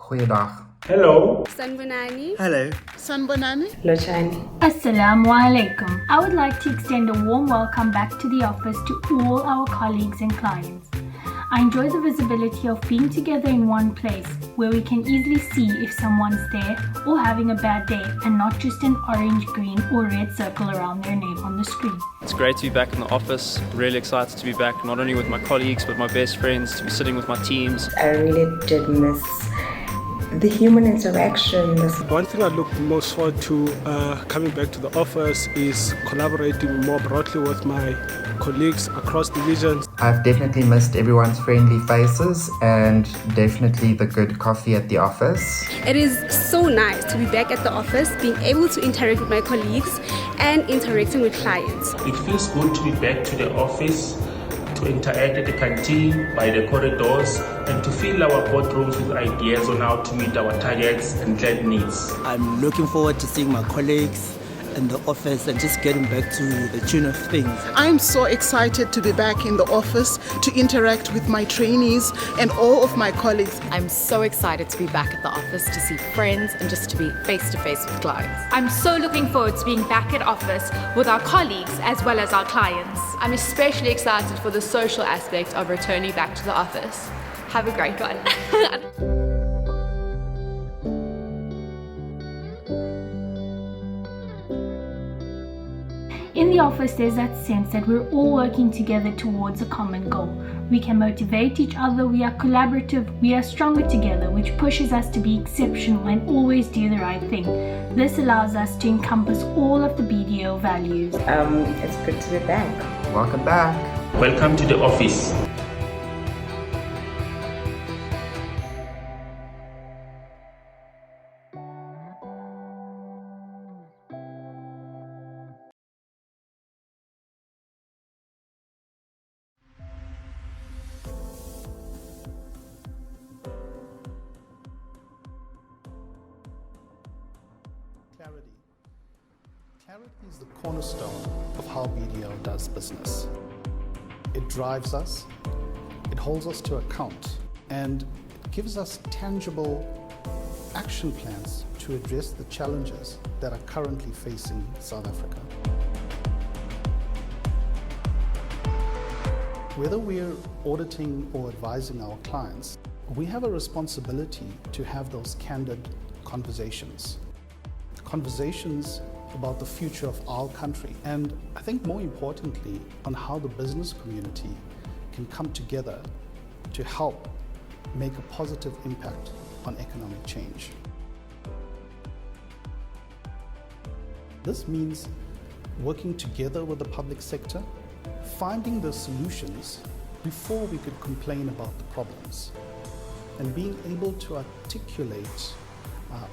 Goeiedag. Hello. Sanbonani. Hello. Sanbonani. Lochani. Assalamu alaikum. I would like to extend a warm welcome back to the office to all our colleagues and clients. I enjoy the visibility of being together in one place where we can easily see if someone's there or having a bad day and not just an orange, green or red circle around their name on the screen. It's great to be back in the office. Really excited to be back, not only with my colleagues but my best friends, to be sitting with my teams. I really did miss the human interaction. One thing I look most forward to coming back to the office is collaborating more broadly with my colleagues across divisions. I've definitely missed everyone's friendly faces and definitely the good coffee at the office. It is so nice to be back at the office, being able to interact with my colleagues and interacting with clients. It feels good to be back to the office, to interact at the canteen, by the corridors, and to fill our boardrooms with ideas on how to meet our targets and client needs. I'm looking forward to seeing my colleagues in the office and just getting back to the tune of things. I'm so excited to be back in the office, to interact with my trainees and all of my colleagues. I'm so excited to be back at the office, to see friends and just to be face to face with clients. I'm so looking forward to being back at office with our colleagues as well as our clients. I'm especially excited for the social aspect of returning back to the office. Have a great one. In the office, there's that sense that we're all working together towards a common goal. We can motivate each other, we are collaborative, we are stronger together, which pushes us to be exceptional and always do the right thing. This allows us to encompass all of the BDO values. It's good to be back. Welcome back. Welcome to the office. Clarity. Clarity is the cornerstone of how BDO does business. It drives us, it holds us to account, and it gives us tangible action plans to address the challenges that are currently facing South Africa. Whether we're auditing or advising our clients, we have a responsibility to have those candid conversations about the future of our country, and I think more importantly on how the business community can come together to help make a positive impact on economic change. This means working together with the public sector, finding the solutions before we could complain about the problems, and being able to articulate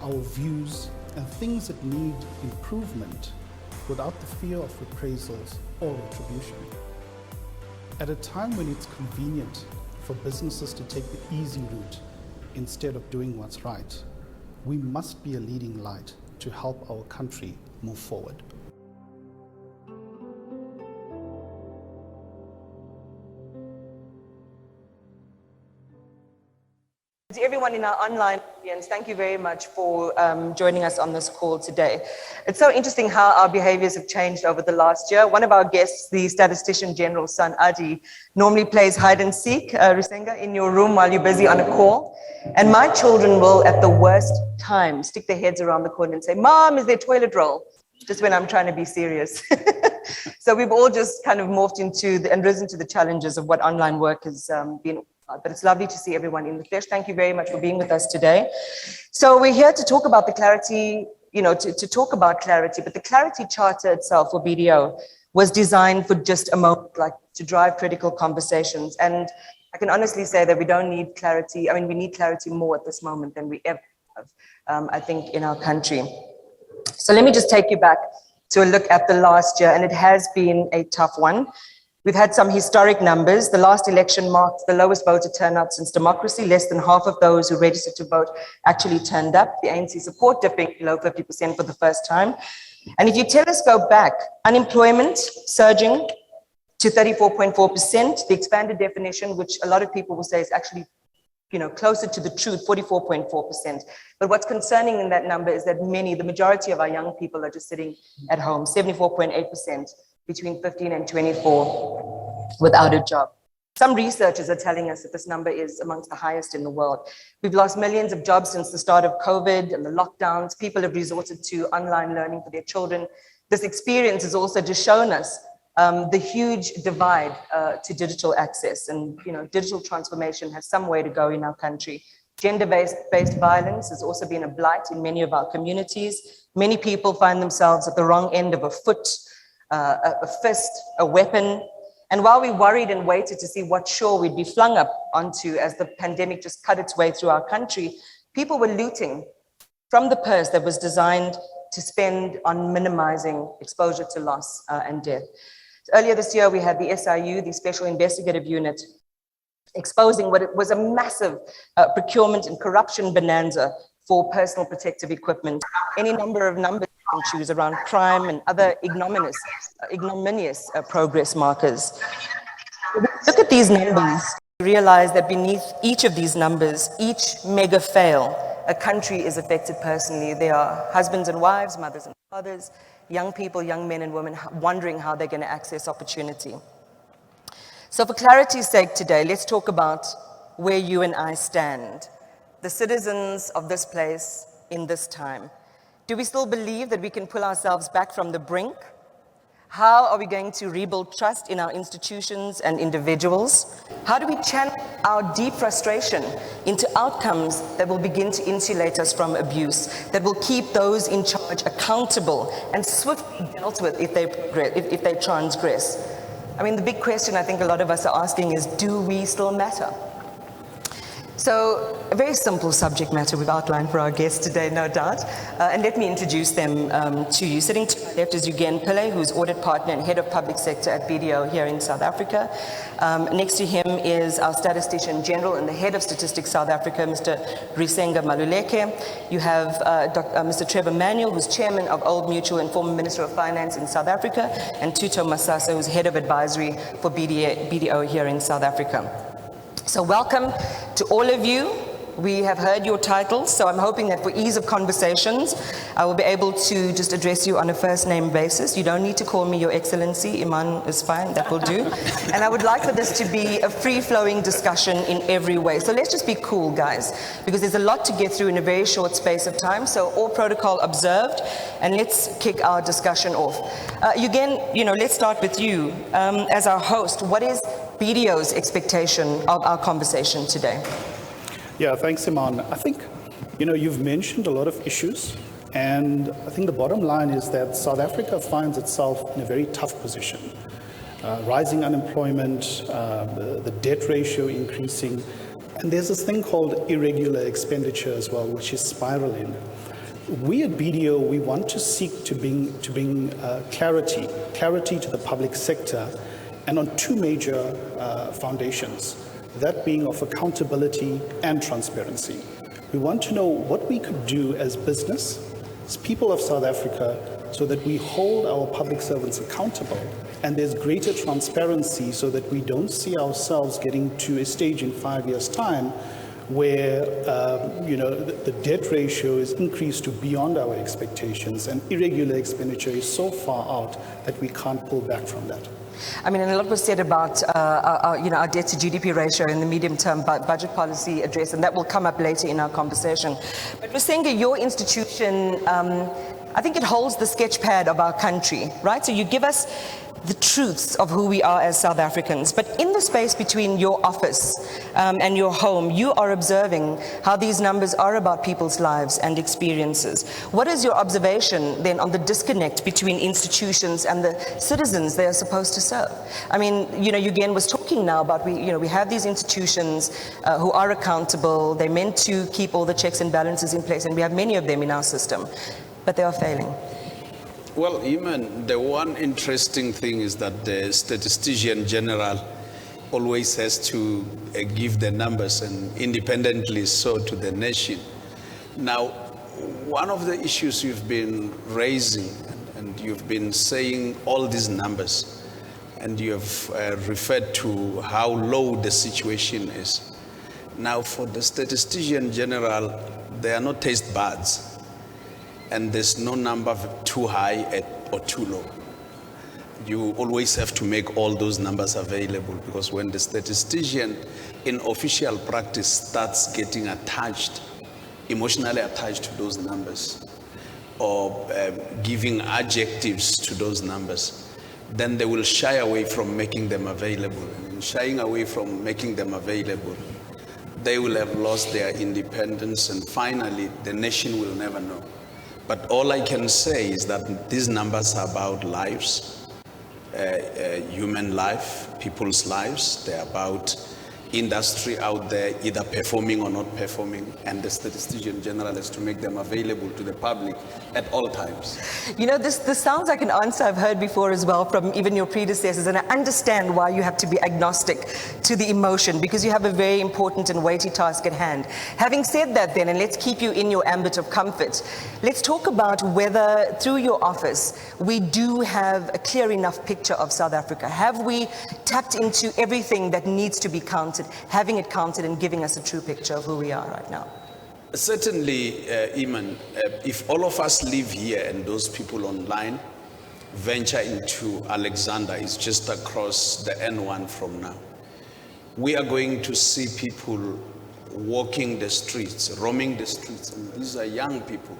our views and things that need improvement without the fear of reprisals or retribution. At a time when it's convenient for businesses to take the easy route instead of doing what's right, we must be a leading light to help our country move forward. To everyone in our online audience, thank you very much for joining us on this call today. It's so interesting how our behaviors have changed over the last year. One of our guests, the Statistician General's son, Adi, normally plays hide and seek, Rusenga, in your room while you're busy on a call. And my children will, at the worst time, stick their heads around the corner and say, "Mom, is there toilet roll?" Just when I'm trying to be serious. So we've all just kind of morphed into and risen to the challenges of what online work has been. But it's lovely to see everyone in the flesh. Thank you very much for being with us today. So we're here to talk about the clarity, to talk about clarity, but the clarity charter itself for BDO was designed for just a moment, like to drive critical conversations. And I can honestly say that we don't need clarity. I mean, we need clarity more at this moment than we ever have, I think, in our country. So let me just take you back to a look at the last year, and it has been a tough one. We've had some historic numbers. The last election marked the lowest voter turnout since democracy. Less than half of those who registered to vote actually turned up. The ANC support dipping below 50% for the first time. And if you telescope back, unemployment surging to 34.4%, the expanded definition, which a lot of people will say is actually closer to the truth, 44.4%. But what's concerning in that number is that the majority of our young people are just sitting at home, 74.8% between 15 and 24 without a job. Some researchers are telling us that this number is amongst the highest in the world. We've lost millions of jobs since the start of COVID and the lockdowns. People have resorted to online learning for their children. This experience has also just shown us the huge divide to digital access, and digital transformation has some way to go in our country. Gender-based violence has also been a blight in many of our communities. Many people find themselves at the wrong end of a foot, a fist, a weapon. And while we worried and waited to see what shore we'd be flung up onto as the pandemic just cut its way through our country, people were looting from the purse that was designed to spend on minimizing exposure to loss and death. Earlier this year, we had the SIU, the Special Investigative Unit, exposing what was a massive procurement and corruption bonanza for personal protective equipment. Any number of numbers you can choose around crime and other ignominious progress markers. Look at these numbers. Realize that beneath each of these numbers, each mega fail, a country is affected personally. There are husbands and wives, mothers and fathers, young people, young men and women wondering how they're going to access opportunity. So for clarity's sake today, let's talk about where you and I stand, the citizens of this place in this time. Do we still believe that we can pull ourselves back from the brink? How are we going to rebuild trust in our institutions and individuals? How do we channel our deep frustration into outcomes that will begin to insulate us from abuse, that will keep those in charge accountable and swiftly dealt with if they transgress? I mean, the big question I think a lot of us are asking is, do we still matter? So, a very simple subject matter we've outlined for our guests today, no doubt. And let me introduce them to you. Sitting to my left is Eugen Pillay, who's Audit Partner and Head of Public Sector at BDO here in South Africa. Next to him is our Statistician General and the Head of Statistics South Africa, Mr. Risenga Maluleke. You have Mr. Trevor Manuel, who's Chairman of Old Mutual and former Minister of Finance in South Africa, and Tuto Masasa, who's Head of Advisory for BDO here in South Africa. So welcome to all of you. We have heard your titles, so I'm hoping that for ease of conversations, I will be able to just address you on a first name basis. You don't need to call me Your Excellency. Iman is fine, that will do. And I would like for this to be a free-flowing discussion in every way. So let's just be cool, guys, because there's a lot to get through in a very short space of time. So all protocol observed, and let's kick our discussion off. Eugen, let's start with you. As our host, what is BDO's expectation of our conversation today? Yeah, thanks, Iman. I think, you've mentioned a lot of issues, and I think the bottom line is that South Africa finds itself in a very tough position. Rising unemployment, the debt ratio increasing, and there's this thing called irregular expenditure as well, which is spiraling. We at BDO, we want to seek to bring clarity to the public sector, and on two major foundations, that being of accountability and transparency. We want to know what we could do as business, as people of South Africa, so that we hold our public servants accountable, and there's greater transparency so that we don't see ourselves getting to a stage in 5 years' time where the debt ratio is increased to beyond our expectations, and irregular expenditure is so far out that we can't pull back from that. I mean, and a lot was said about our debt-to-GDP ratio in the medium-term budget policy address, and that will come up later in our conversation. But Risenga, your institution, I think it holds the sketchpad of our country, right? So you give us the truths of who we are as South Africans. But in the space between your office and your home, you are observing how these numbers are about people's lives and experiences. What is your observation then on the disconnect between institutions and the citizens they are supposed to serve? I mean, Eugen was talking now about we have these institutions who are accountable. They're meant to keep all the checks and balances in place, and we have many of them in our system, but they are failing. Well, Iman, the one interesting thing is that the Statistician General always has to give the numbers, and independently so, to the nation. Now, one of the issues you've been raising, and you've been saying all these numbers, and you have referred to how low the situation is. Now, for the statistician general, there are no taste buds, and there's no number too high or too low. You always have to make all those numbers available, because when the statistician in official practice starts getting attached, emotionally attached to those numbers, or giving adjectives to those numbers, then they will shy away from making them available. And shying away from making them available, they will have lost their independence, and finally the nation will never know. But all I can say is that these numbers are about lives, human life, people's lives. They're about industry out there either performing or not performing, and the statistician general has to make them available to the public at all times. You know, this sounds like an answer I've heard before as well from even your predecessors, and I understand why you have to be agnostic to the emotion, because you have a very important and weighty task at hand. Having said that then, and let's keep you in your ambit of comfort, let's talk about whether through your office we do have a clear enough picture of South Africa. Have we tapped into everything that needs to be counted, having it counted and giving us a true picture of who we are right now? Certainly, Iman, if all of us live here and those people online venture into Alexander, it's just across the N1 from now, we are going to see people walking the streets, roaming the streets, and these are young people.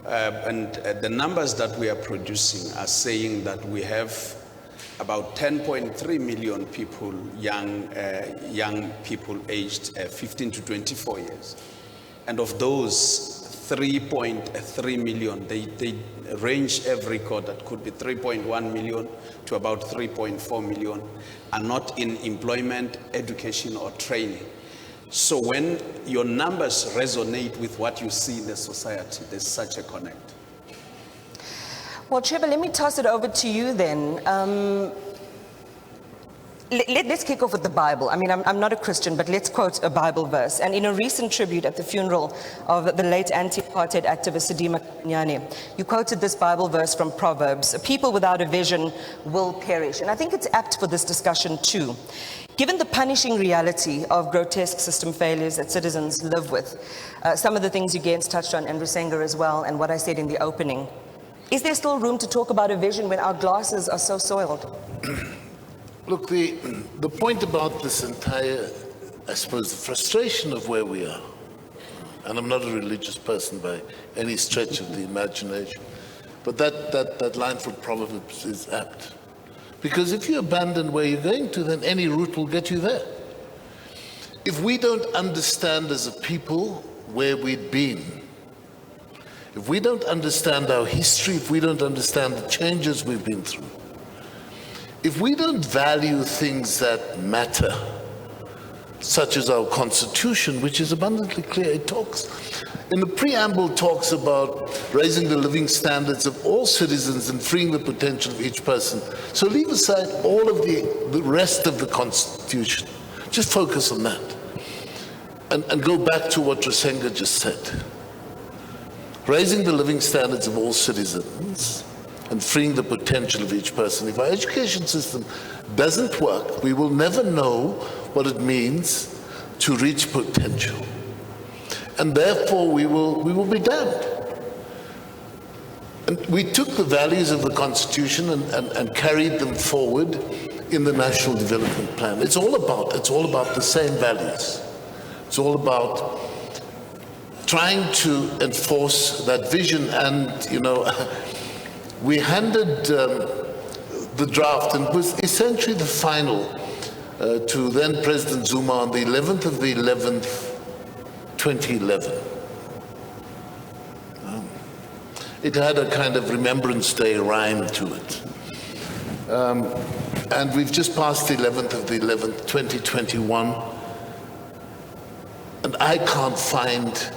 And the numbers that we are producing are saying that we have about 10.3 million people, young people aged 15 to 24 years. And of those 3.3 million, they range every record that could be 3.1 million to about 3.4 million, are not in employment, education, or training. So when your numbers resonate with what you see in the society, there's such a connect. Well, Trevor, let me toss it over to you then. Let's kick off with the Bible. I mean, I'm not a Christian, but let's quote a Bible verse. And in a recent tribute at the funeral of the late anti-apartheid activist Sidima Nyane, you quoted this Bible verse from Proverbs: "A people without a vision will perish." And I think it's apt for this discussion too. Given the punishing reality of grotesque system failures that citizens live with, some of the things you Gaines touched on, and Rusenga as well, and what I said in the opening, is there still room to talk about a vision when our glasses are so soiled? Look, the point about this entire, I suppose, the frustration of where we are, and I'm not a religious person by any stretch of the imagination, but that line from Proverbs is apt. Because if you abandon where you're going to, then any route will get you there. If we don't understand as a people where we've been, if we don't understand our history, if we don't understand the changes we've been through, if we don't value things that matter, such as our Constitution, which is abundantly clear, it talks, in the preamble talks about raising the living standards of all citizens and freeing the potential of each person. So leave aside all of the rest of the Constitution. Just focus on that. And go back to what Rusenga just said. Raising the living standards of all citizens and freeing the potential of each person. If our education system doesn't work, we will never know what it means to reach potential. And therefore we will be damned. And we took the values of the Constitution and carried them forward in the National Development Plan. It's all about the same values. It's all about trying to enforce that vision. And, you know, we handed the draft, and it was essentially the final, to then President Zuma on the 11th of the 11th, 2011. It had a kind of Remembrance Day rhyme to it. And we've just passed the 11th of the 11th, 2021. And I can't find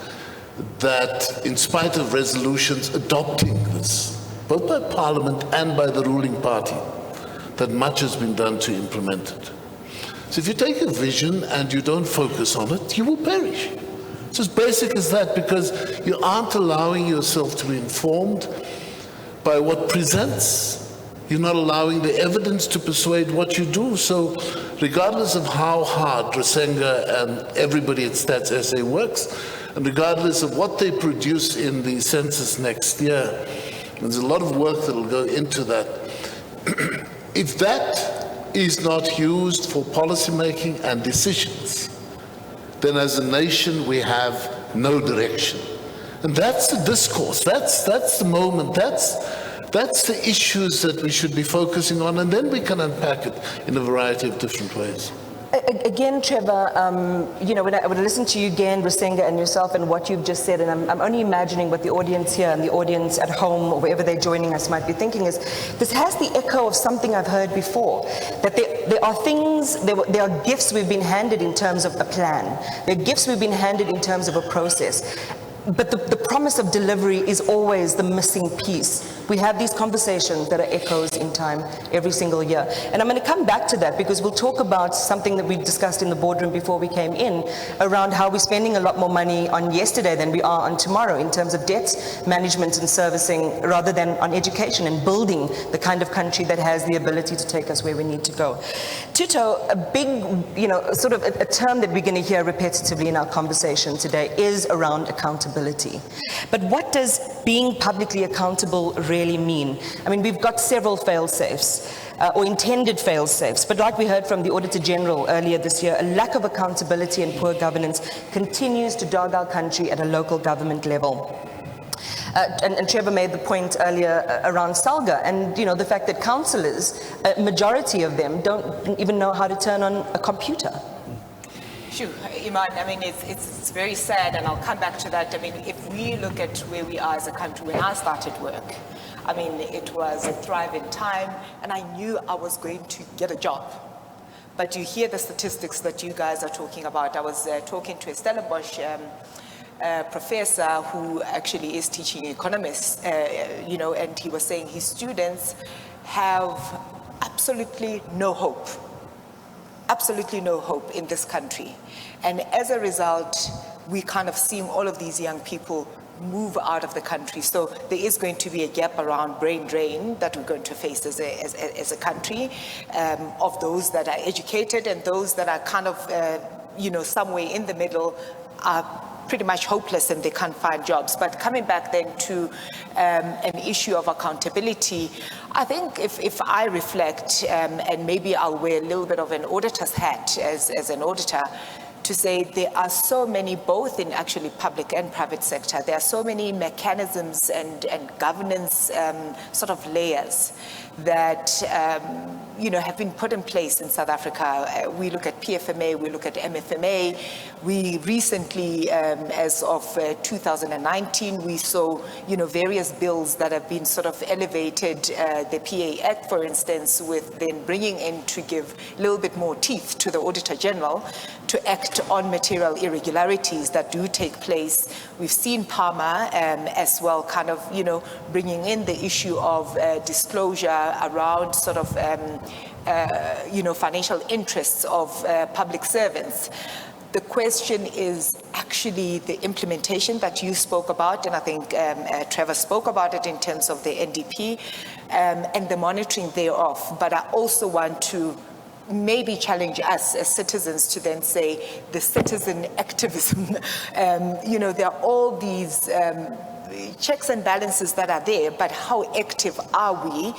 that, in spite of resolutions adopting this, both by Parliament and by the ruling party, that much has been done to implement it. So if you take a vision and you don't focus on it, you will perish. It's as basic as that, because you aren't allowing yourself to be informed by what presents. You're not allowing the evidence to persuade what you do. So regardless of how hard Rasenga and everybody at Stats SA works, and regardless of what they produce in the census next year, there's a lot of work that will go into that. If that is not used for policymaking and decisions, then as a nation we have no direction. And that's the discourse, that's the moment, that's the issues that we should be focusing on, and then we can unpack it in a variety of different ways. Again, Trevor, you know, when I listen to you again, Rasenga, and yourself, and what you've just said, and I'm only imagining what the audience here and the audience at home or wherever they're joining us might be thinking is, this has the echo of something I've heard before, that there are things, there are gifts we've been handed in terms of a plan. There are gifts we've been handed in terms of a process. But the promise of delivery is always the missing piece. We have these conversations that are echoes in time every single year. And I'm going to come back to that because we'll talk about something that we discussed in the boardroom before we came in around how we're spending a lot more money on yesterday than we are on tomorrow in terms of debt management and servicing rather than on education and building the kind of country that has the ability to take us where we need to go. Tuto, a big, you know, sort of a term that we're going to hear repetitively in our conversation today is around accountability. But what does being publicly accountable really mean? I mean, we've got several fail-safes, or intended fail-safes, but like we heard from the Auditor General earlier this year, a lack of accountability and poor governance continues to dog our country at a local government level. And Trevor made the point earlier around Salga, and you know the fact that councillors, a majority of them, don't even know how to turn on a computer. Sure, Iman, I mean, it's very sad, and I'll come back to that. I mean, if we look at where we are as a country, when I started work, I mean, it was a thriving time, and I knew I was going to get a job. But you hear the statistics that you guys are talking about. I was talking to a Stellenbosch professor who actually is teaching economists, you know, and he was saying his students have absolutely no hope. Absolutely no hope in this country. And as a result, we kind of see all of these young people move out of the country. So there is going to be a gap around brain drain that we're going to face as a country, of those that are educated and those that are kind of, you know, somewhere in the middle are pretty much hopeless and they can't find jobs. But coming back then to an issue of accountability, I think if I reflect, and maybe I'll wear a little bit of an auditor's hat as an auditor, to say there are so many, both in actually public and private sector, there are so many mechanisms and governance sort of layers that you know, have been put in place in South Africa. We look at PFMA, we look at MFMA. We recently, as of 2019, we saw, you know, various bills that have been sort of elevated. The PA Act, for instance, with then bringing in to give a little bit more teeth to the Auditor General to act on material irregularities that do take place. We've seen Palmer as well, kind of, you know, bringing in the issue of disclosure around sort of, you know, financial interests of public servants. The question is actually the implementation that you spoke about, and I think Trevor spoke about it in terms of the NDP and the monitoring thereof. But I also want to maybe challenge us as citizens to then say the citizen activism. You know, there are all these checks and balances that are there, but how active are we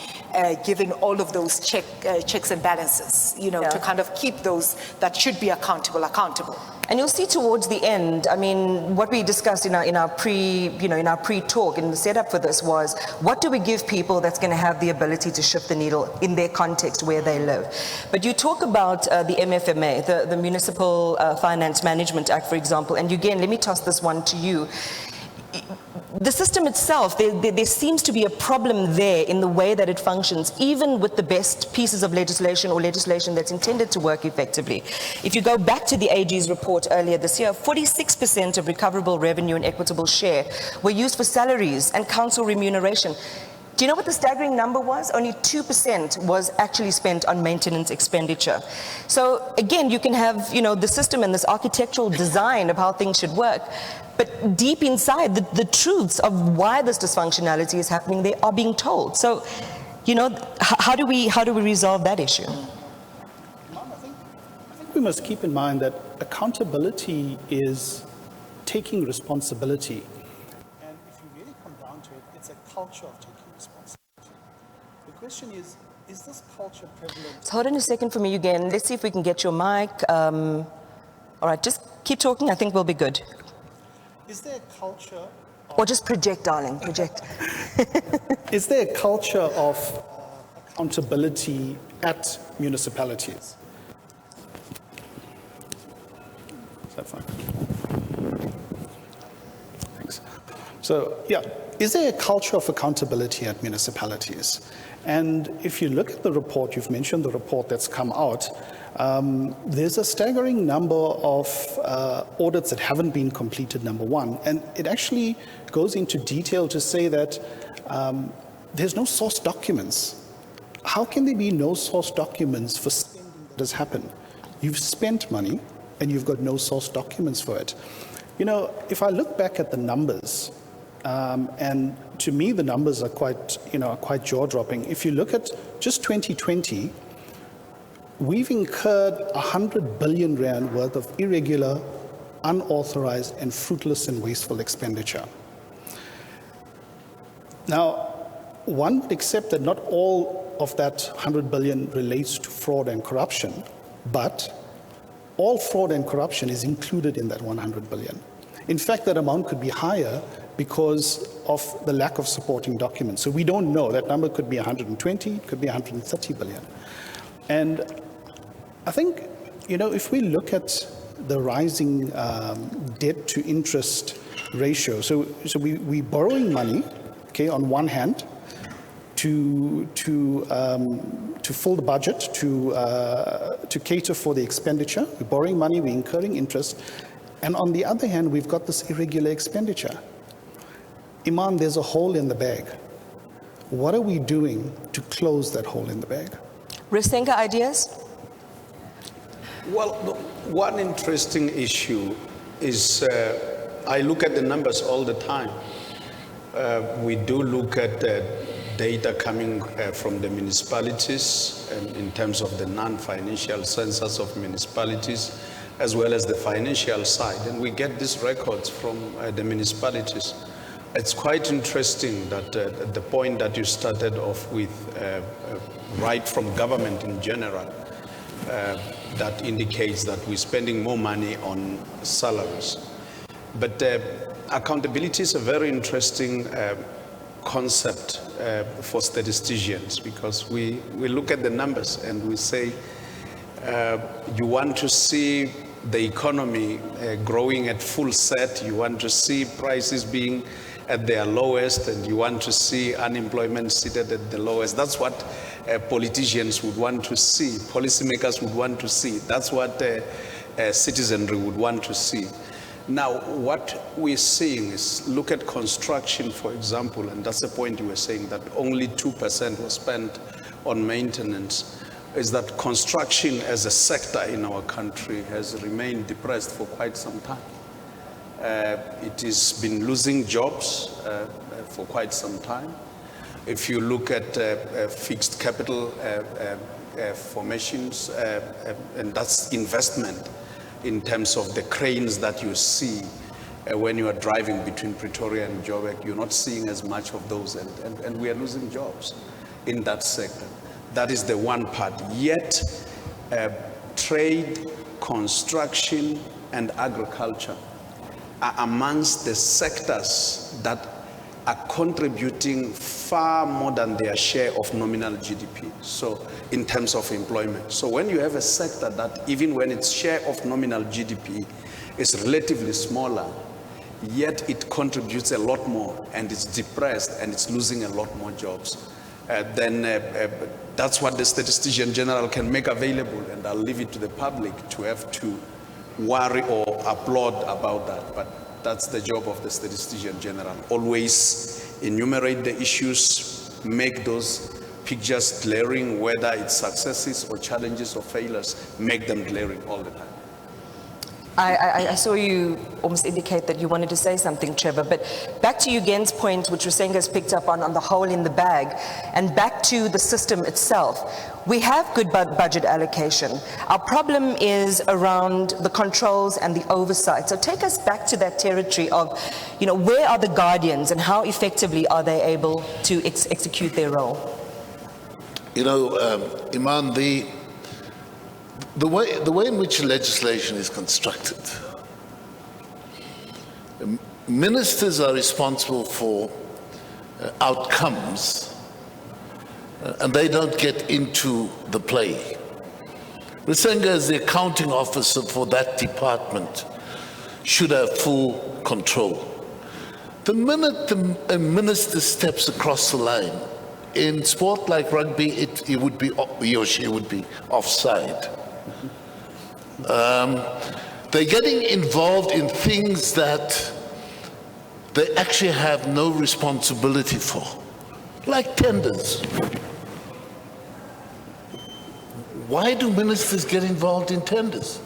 given all of those checks and balances, you know, to kind of keep those that should be accountable. And you'll see towards the end, I mean, what we discussed in our pre-talk and the setup for this was, what do we give people that's going to have the ability to shift the needle in their context where they live? But you talk about the MFMA, the Municipal Finance Management Act, for example, and again, let me toss this one to you. The system itself, there seems to be a problem there in the way that it functions, even with the best pieces of legislation or legislation that's intended to work effectively. If you go back to the AG's report earlier this year, 46% of recoverable revenue and equitable share were used for salaries and council remuneration. Do you know what the staggering number was? Only 2% was actually spent on maintenance expenditure. So again, you can have, you know, the system and this architectural design of how things should work, but deep inside, the truths of why this dysfunctionality is happening, they are being told. So you know, how do we resolve that issue? We must keep in mind that accountability is taking responsibility. And if you really come down to it, it's a culture of taking responsibility. The question is this culture prevalent? So hold on a second for me again. Let's see if we can get your mic. All right, just keep talking. I think we'll be good. Is there a culture or just project, darling, project. Is there a culture of accountability at municipalities? Is that fine? Thanks. So, yeah, is there a culture of accountability at municipalities? And if you look at the report, you've mentioned the report that's come out, there's a staggering number of audits that haven't been completed, number one. And it actually goes into detail to say that there's no source documents. How can there be no source documents for spending that has happened? You've spent money and you've got no source documents for it. You know, if I look back at the numbers, and to me the numbers are quite jaw-dropping. If you look at just 2020, we've incurred 100 billion rand worth of irregular, unauthorized, and fruitless and wasteful expenditure. Now, one would accept that not all of that 100 billion relates to fraud and corruption, but all fraud and corruption is included in that 100 billion. In fact, that amount could be higher because of the lack of supporting documents. So we don't know. That number could be 120, it could be 130 billion. And I think, you know, if we look at the rising debt to interest ratio, so we're borrowing money, okay, on one hand, to fill the budget, to cater for the expenditure. We're borrowing money, we're incurring interest. And on the other hand, we've got this irregular expenditure. Iman, there's a hole in the bag. What are we doing to close that hole in the bag? Risenga, ideas? Well, one interesting issue is I look at the numbers all the time. We do look at data coming from the municipalities in terms of the non-financial census of municipalities, as well as the financial side. And we get these records from the municipalities. It's quite interesting that the point that you started off with, right from government in general, that indicates that we're spending more money on salaries. But accountability is a very interesting concept for statisticians, because we look at the numbers and we say, you want to see the economy growing at full set, you want to see prices being at their lowest, and you want to see unemployment seated at the lowest. That's what politicians would want to see, policymakers would want to see. That's what citizenry would want to see. Now, what we're seeing is, look at construction, for example, and that's the point you were saying, that only 2% was spent on maintenance, is that construction as a sector in our country has remained depressed for quite some time. It has been losing jobs for quite some time. If you look at fixed capital formations, and that's investment in terms of the cranes that you see when you are driving between Pretoria and Joburg, you're not seeing as much of those, and we are losing jobs in that sector. That is the one part. Yet, trade, construction, and agriculture are amongst the sectors that are contributing far more than their share of nominal GDP, so in terms of employment. So when you have a sector that, even when its share of nominal GDP is relatively smaller, yet it contributes a lot more, and it's depressed, and it's losing a lot more jobs, then that's what the statistician general can make available, and I'll leave it to the public to have to worry or applaud about that. But that's the job of the statistician general. Always enumerate the issues, make those pictures glaring, whether it's successes or challenges or failures, make them glaring all the time. I saw you almost indicate that you wanted to say something, Trevor, but back to Eugen's point, which Rusenga's picked up on the hole in the bag, and back to the system itself. We have good budget allocation. Our problem is around the controls and the oversight. So take us back to that territory of, where are the guardians and how effectively are they able to execute their role? Iman, the way in which legislation is constructed, ministers are responsible for outcomes, and they don't get into the play. Rusenga, as the accounting officer for that department, should have full control. The minute a minister steps across the line, in sport like rugby, he or she would be offside. They're getting involved in things that they actually have no responsibility for, like tenders. Why do ministers get involved in tenders?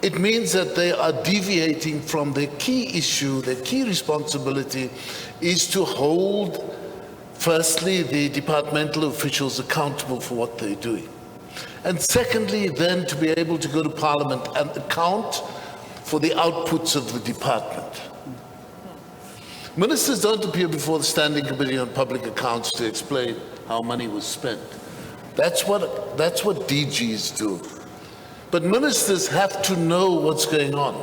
It means that they are deviating from their key issue. Their key responsibility is to hold, firstly, the departmental officials accountable for what they're doing. And secondly, then to be able to go to Parliament and account for the outputs of the department. Ministers don't appear before the Standing Committee on Public Accounts to explain how money was spent. That's what DGs do. But ministers have to know what's going on.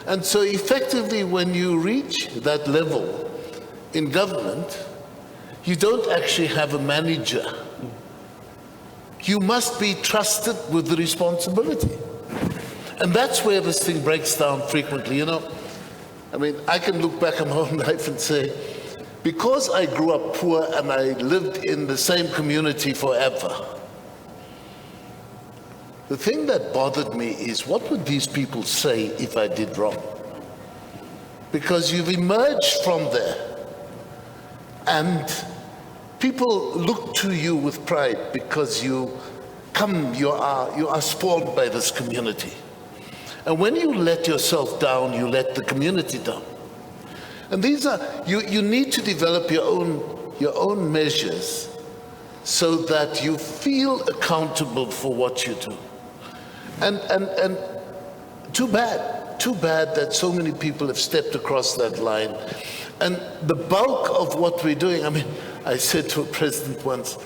And so effectively, when you reach that level in government, you don't actually have a manager. You must be trusted with the responsibility. And that's where this thing breaks down frequently. I can look back on my own life and say, because I grew up poor and I lived in the same community forever, the thing that bothered me is, what would these people say if I did wrong? Because you've emerged from there, and people look to you with pride because you are spawned by this community. And when you let yourself down, you let the community down. And these are, you need to develop your own measures so that you feel accountable for what you do. And too bad that so many people have stepped across that line. And the bulk of what we're doing, I said to a president once,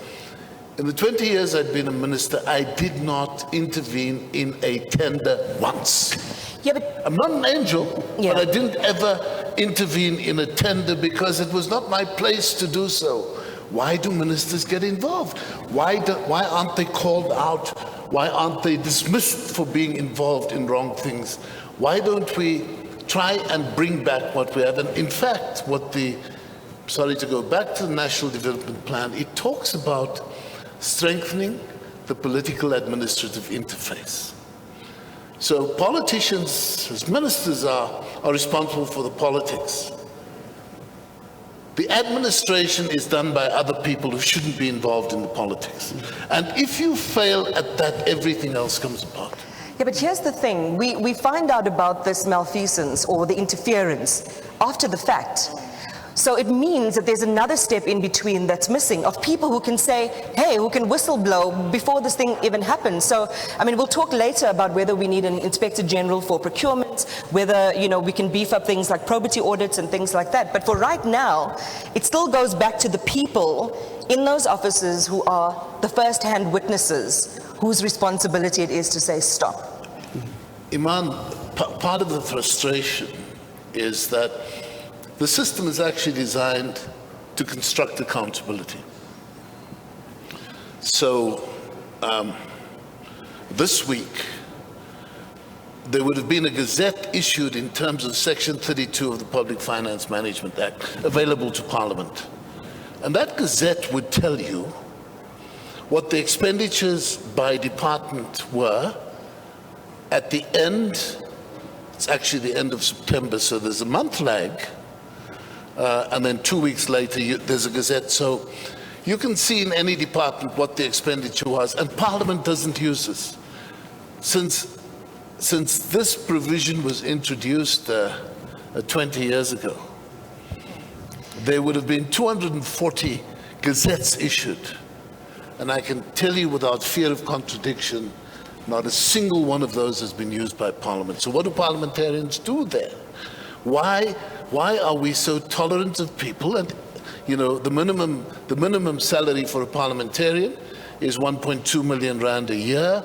in the 20 years I'd been a minister, I did not intervene in a tender once. Yeah, but I'm not an angel, but I didn't ever intervene in a tender because it was not my place to do so. Why do ministers get involved? Why aren't they called out? Why aren't they dismissed for being involved in wrong things? Why don't we try and bring back what we have? And in fact, sorry to go back to the National Development Plan, it talks about strengthening the political administrative interface. So politicians, as ministers, are responsible for the politics. The administration is done by other people who shouldn't be involved in the politics. And if you fail at that, everything else comes apart. Yeah, but here's the thing. We find out about this malfeasance or the interference after the fact. So it means that there's another step in between that's missing, of people who can say, hey, who can whistleblow before this thing even happens. So, we'll talk later about whether we need an Inspector General for procurement, whether, we can beef up things like probity audits and things like that. But for right now, it still goes back to the people in those offices who are the first-hand witnesses, whose responsibility it is to say stop. Iman, part of the frustration is that the system is actually designed to construct accountability. So this week, there would have been a gazette issued in terms of Section 32 of the Public Finance Management Act available to Parliament. And that gazette would tell you what the expenditures by department were at the end. It's actually the end of September, so there's a month lag. And then 2 weeks later, there's a gazette. So you can see in any department what the expenditure was, and Parliament doesn't use this. Since since this provision was introduced 20 years ago, there would have been 240 gazettes issued. And I can tell you without fear of contradiction, not a single one of those has been used by Parliament. So what do parliamentarians do there? Why are we so tolerant of people? And you know, the minimum salary for a parliamentarian is 1.2 million rand a year.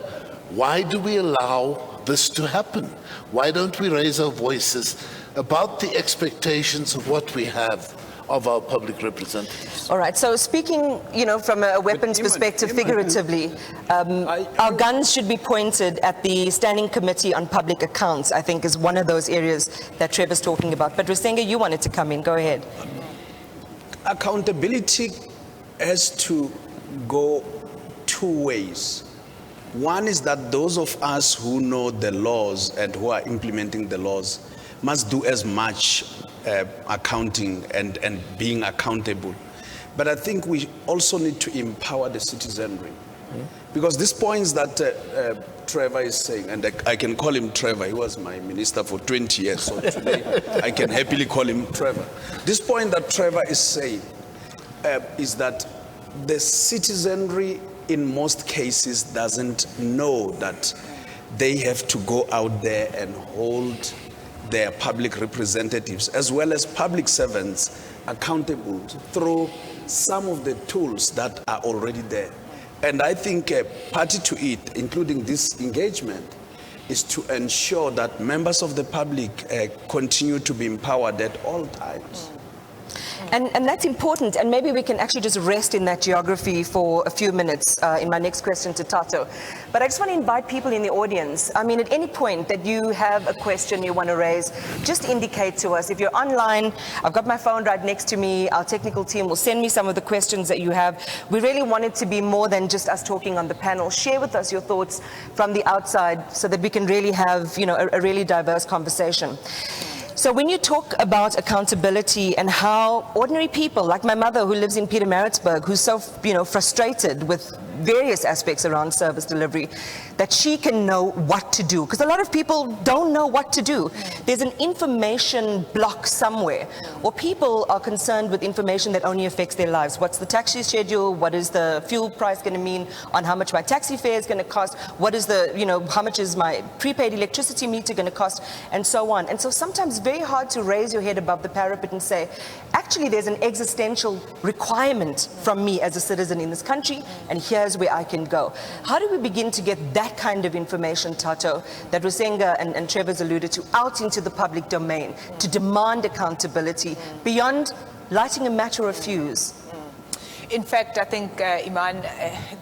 Why do we allow this to happen? Why don't we raise our voices about the expectations of what we have of our public representatives? All right, so speaking, you know, from a weapons perspective, figuratively, our guns should be pointed at the Standing Committee on Public Accounts, I think is one of those areas that Trevor's talking about. But Rusenga, you wanted to come in, go ahead. Accountability has to go two ways. One is that those of us who know the laws and who are implementing the laws must do as much accounting and being accountable. But I think we also need to empower the citizenry. Because these points that Trevor is saying, and I can call him Trevor, he was my minister for 20 years, so today I can happily call him Trevor. This point that Trevor is saying is that the citizenry in most cases doesn't know that they have to go out there and hold their public representatives as well as public servants accountable through some of the tools that are already there. And I think party to it, including this engagement, is to ensure that members of the public continue to be empowered at all times. And that's important, and maybe we can actually just rest in that geography for a few minutes in my next question to Tato. But I just want to invite people in the audience. I mean, at any point that you have a question you want to raise, just indicate to us. If you're online, I've got my phone right next to me. Our technical team will send me some of the questions that you have. We really want it to be more than just us talking on the panel. Share with us your thoughts from the outside so that we can really have, you know, a really diverse conversation. So when you talk about accountability and how ordinary people, like my mother who lives in Pietermaritzburg, who's so, you know, frustrated with various aspects around service delivery, that she can know what to do. Because a lot of people don't know what to do. There's an information block somewhere, or people are concerned with information that only affects their lives. What's the taxi schedule? What is the fuel price going to mean on how much my taxi fare is going to cost? What is the, you know, how much is my prepaid electricity meter going to cost? And so on. And so sometimes very hard to raise your head above the parapet and say, actually there's an existential requirement from me as a citizen in this country, and here's where I can go. How do we begin to get that kind of information, Tato, that Rusenga and Trevor's alluded to, out into the public domain to demand accountability beyond lighting a match or a fuse? In fact, I think, Iman,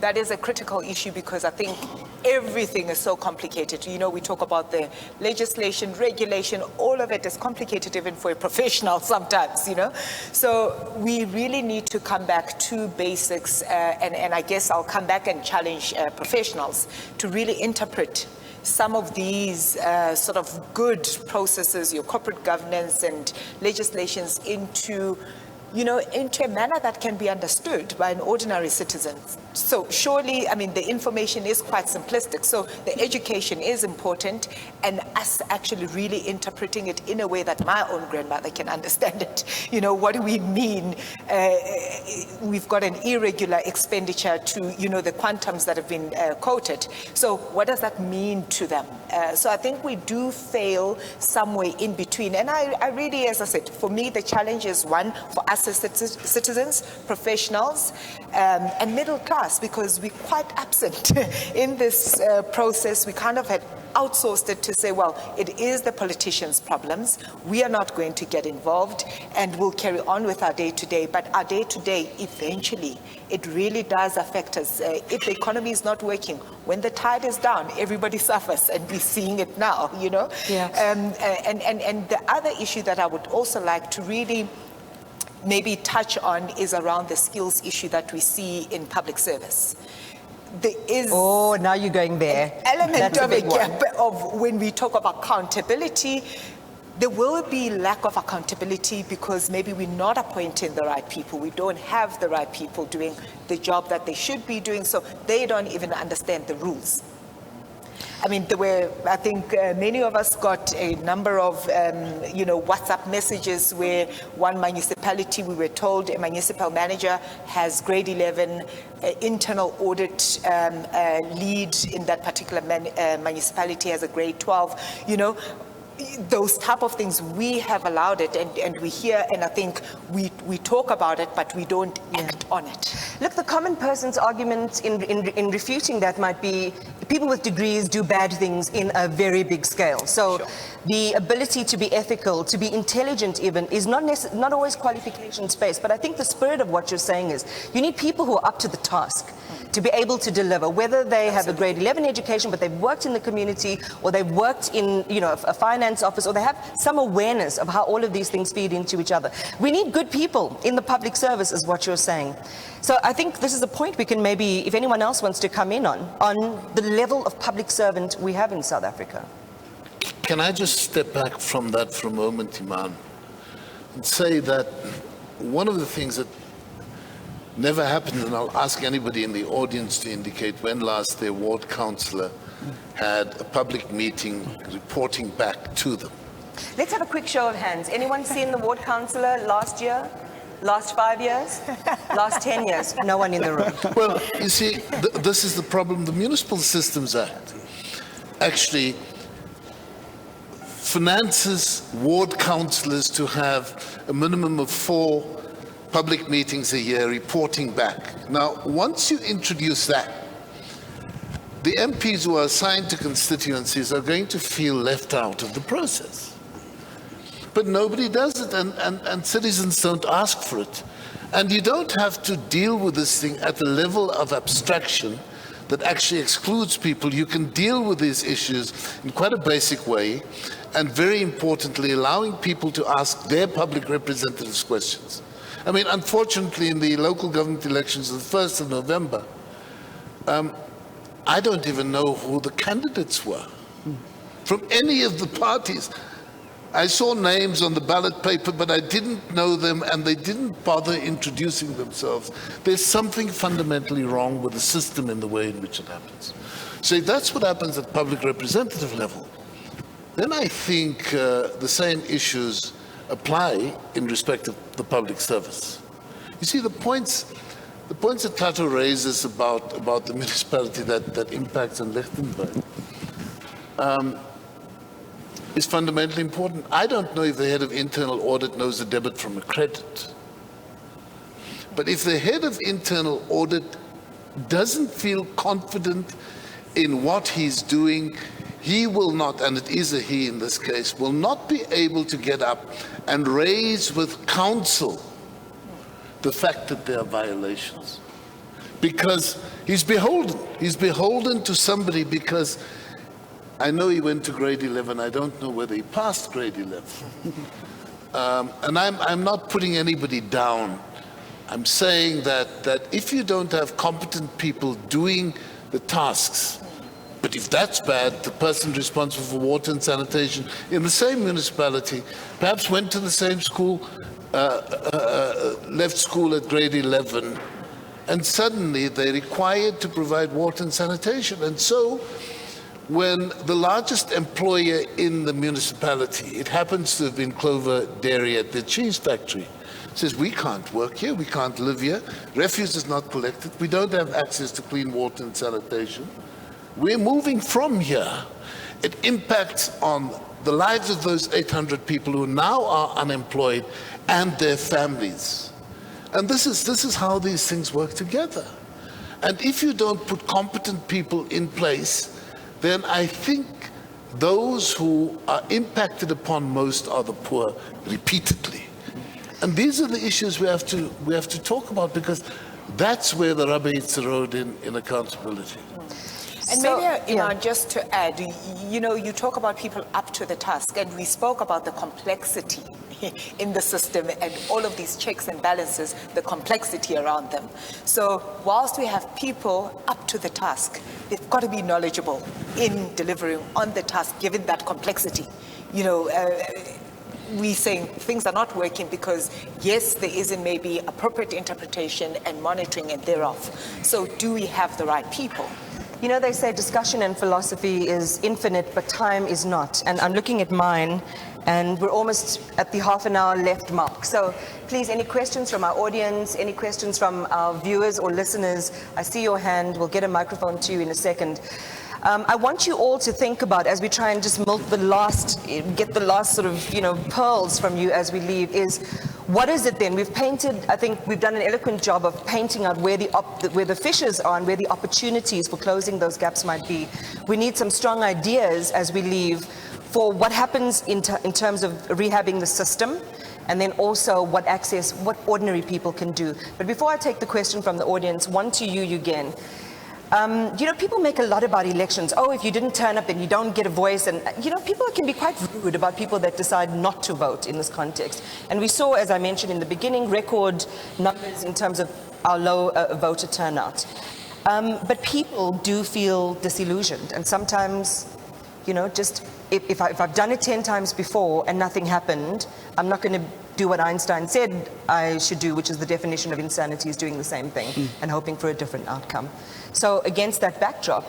that is a critical issue because I think everything is so complicated. You know, we talk about the legislation, regulation, all of it is complicated even for a professional sometimes, you know. So we really need to come back to basics, and I guess I'll come back and challenge professionals to really interpret some of these sort of good processes, your corporate governance and legislations into, you know, into a manner that can be understood by an ordinary citizen. So surely, I mean, the information is quite simplistic. So the education is important, and us actually really interpreting it in a way that my own grandmother can understand it. You know, what do we mean? We've got an irregular expenditure to, you know, the quantums that have been quoted. So what does that mean to them? So I think we do fail somewhere in between. And I really, as I said, for me, the challenge is one, for us as citizens, professionals, and middle class, because we're quite absent in this process. We kind of had outsourced it to say, well, it is the politicians' problems. We are not going to get involved, and we'll carry on with our day-to-day. But our day-to-day, eventually, it really does affect us. If the economy is not working, when the tide is down, everybody suffers, and we're seeing it now, you know? Yeah. And the other issue that I would also like to really maybe touch on is around the skills issue that we see in public service. There is now you're going there. An element of a gap of when we talk about accountability. There will be lack of accountability because maybe we're not appointing the right people. We don't have the right people doing the job that they should be doing, so they don't even understand the rules. I mean, there were, I think many of us got a number of, WhatsApp messages where one municipality, we were told a municipal manager has grade 11 internal audit lead in that particular municipality has a grade 12, those type of things. We have allowed it, and we hear, and I think we talk about it, but we don't act on it. Look, the common person's argument in refuting that might be people with degrees do bad things in a very big scale. So the ability to be ethical, to be intelligent even, is not always qualifications-based. But I think the spirit of what you're saying is you need people who are up to the task to be able to deliver, whether they have a grade 11 education, but they've worked in the community, or they've worked in, a finance office, or they have some awareness of how all of these things feed into each other. We need good people in the public service, is what you're saying. So I think this is a point we can maybe, if anyone else wants to come in on the level of public servant we have in South Africa. Can I just step back from that for a moment, Iman, and say that one of the things that never happened, and I'll ask anybody in the audience to indicate when last their ward councillor had a public meeting reporting back to them. Let's have a quick show of hands. Anyone seen the ward councillor last year? Last 5 years? Last 10 years? No one in the room. Well, you see, this is the problem. The Municipal Systems Act actually finances ward councillors to have a minimum of 4 public meetings a year reporting back. Now, once you introduce that, the MPs who are assigned to constituencies are going to feel left out of the process. But nobody does it, and citizens don't ask for it. And you don't have to deal with this thing at the level of abstraction that actually excludes people. You can deal with these issues in quite a basic way, and very importantly, allowing people to ask their public representatives questions. I mean, unfortunately, in the local government elections of the 1st of November, I don't even know who the candidates were from any of the parties. I saw names on the ballot paper, but I didn't know them, and they didn't bother introducing themselves. There's something fundamentally wrong with the system in the way in which it happens. So if that's what happens at public representative level, then I think the same issues apply in respect of the public service. You see, the points that Tato raises about the municipality that impacts on Lichtenberg is fundamentally important. I don't know if the head of internal audit knows the debit from a credit. But if the head of internal audit doesn't feel confident in what he's doing, he will not, and it is a he in this case, will not be able to get up and raise with counsel the fact that there are violations. Because he's beholden. He's beholden to somebody, because I know he went to grade 11. I don't know whether he passed grade 11. And I'm not putting anybody down. I'm saying that if you don't have competent people doing the tasks, but if that's bad, the person responsible for water and sanitation in the same municipality perhaps went to the same school, left school at grade 11, and suddenly they're required to provide water and sanitation. And so when the largest employer in the municipality, it happens to have been Clover Dairy at the cheese factory, says, we can't work here, we can't live here, refuse is not collected, we don't have access to clean water and sanitation, we're moving from here. It impacts on the lives of those 800 people who now are unemployed and their families. And this is how these things work together. And if you don't put competent people in place, then I think those who are impacted upon most are the poor repeatedly. And these are the issues we have to talk about, because that's where the rubber hits the road in accountability. And So, maybe, just to add, you talk about people up to the task, and we spoke about the complexity in the system and all of these checks and balances, the complexity around them. So whilst we have people up to the task, they've got to be knowledgeable in delivering on the task, given that complexity. We saying things are not working because, yes, there isn't maybe appropriate interpretation and monitoring and thereof. So do we have the right people? You know, they say discussion and philosophy is infinite, but time is not. And I'm looking at mine, and we're almost at the half an hour left mark. So please, any questions from our audience, any questions from our viewers or listeners? I see your hand. We'll get a microphone to you in a second. I want you all to think about, as we try and just milk the last, get the last sort of, pearls from you as we leave, is what is it then? We've painted, I think we've done an eloquent job of painting out where the fissures are and where the opportunities for closing those gaps might be. We need some strong ideas as we leave for what happens in terms of rehabbing the system, and then also what ordinary people can do. But before I take the question from the audience, one to you again. People make a lot about elections. Oh, if you didn't turn up, then you don't get a voice. And, people can be quite rude about people that decide not to vote in this context. And we saw, as I mentioned in the beginning, record numbers in terms of our low voter turnout. But people do feel disillusioned. And sometimes, if I've done it 10 times before and nothing happened, I'm not going to do what Einstein said I should do, which is the definition of insanity is doing the same thing and hoping for a different outcome. So against that backdrop,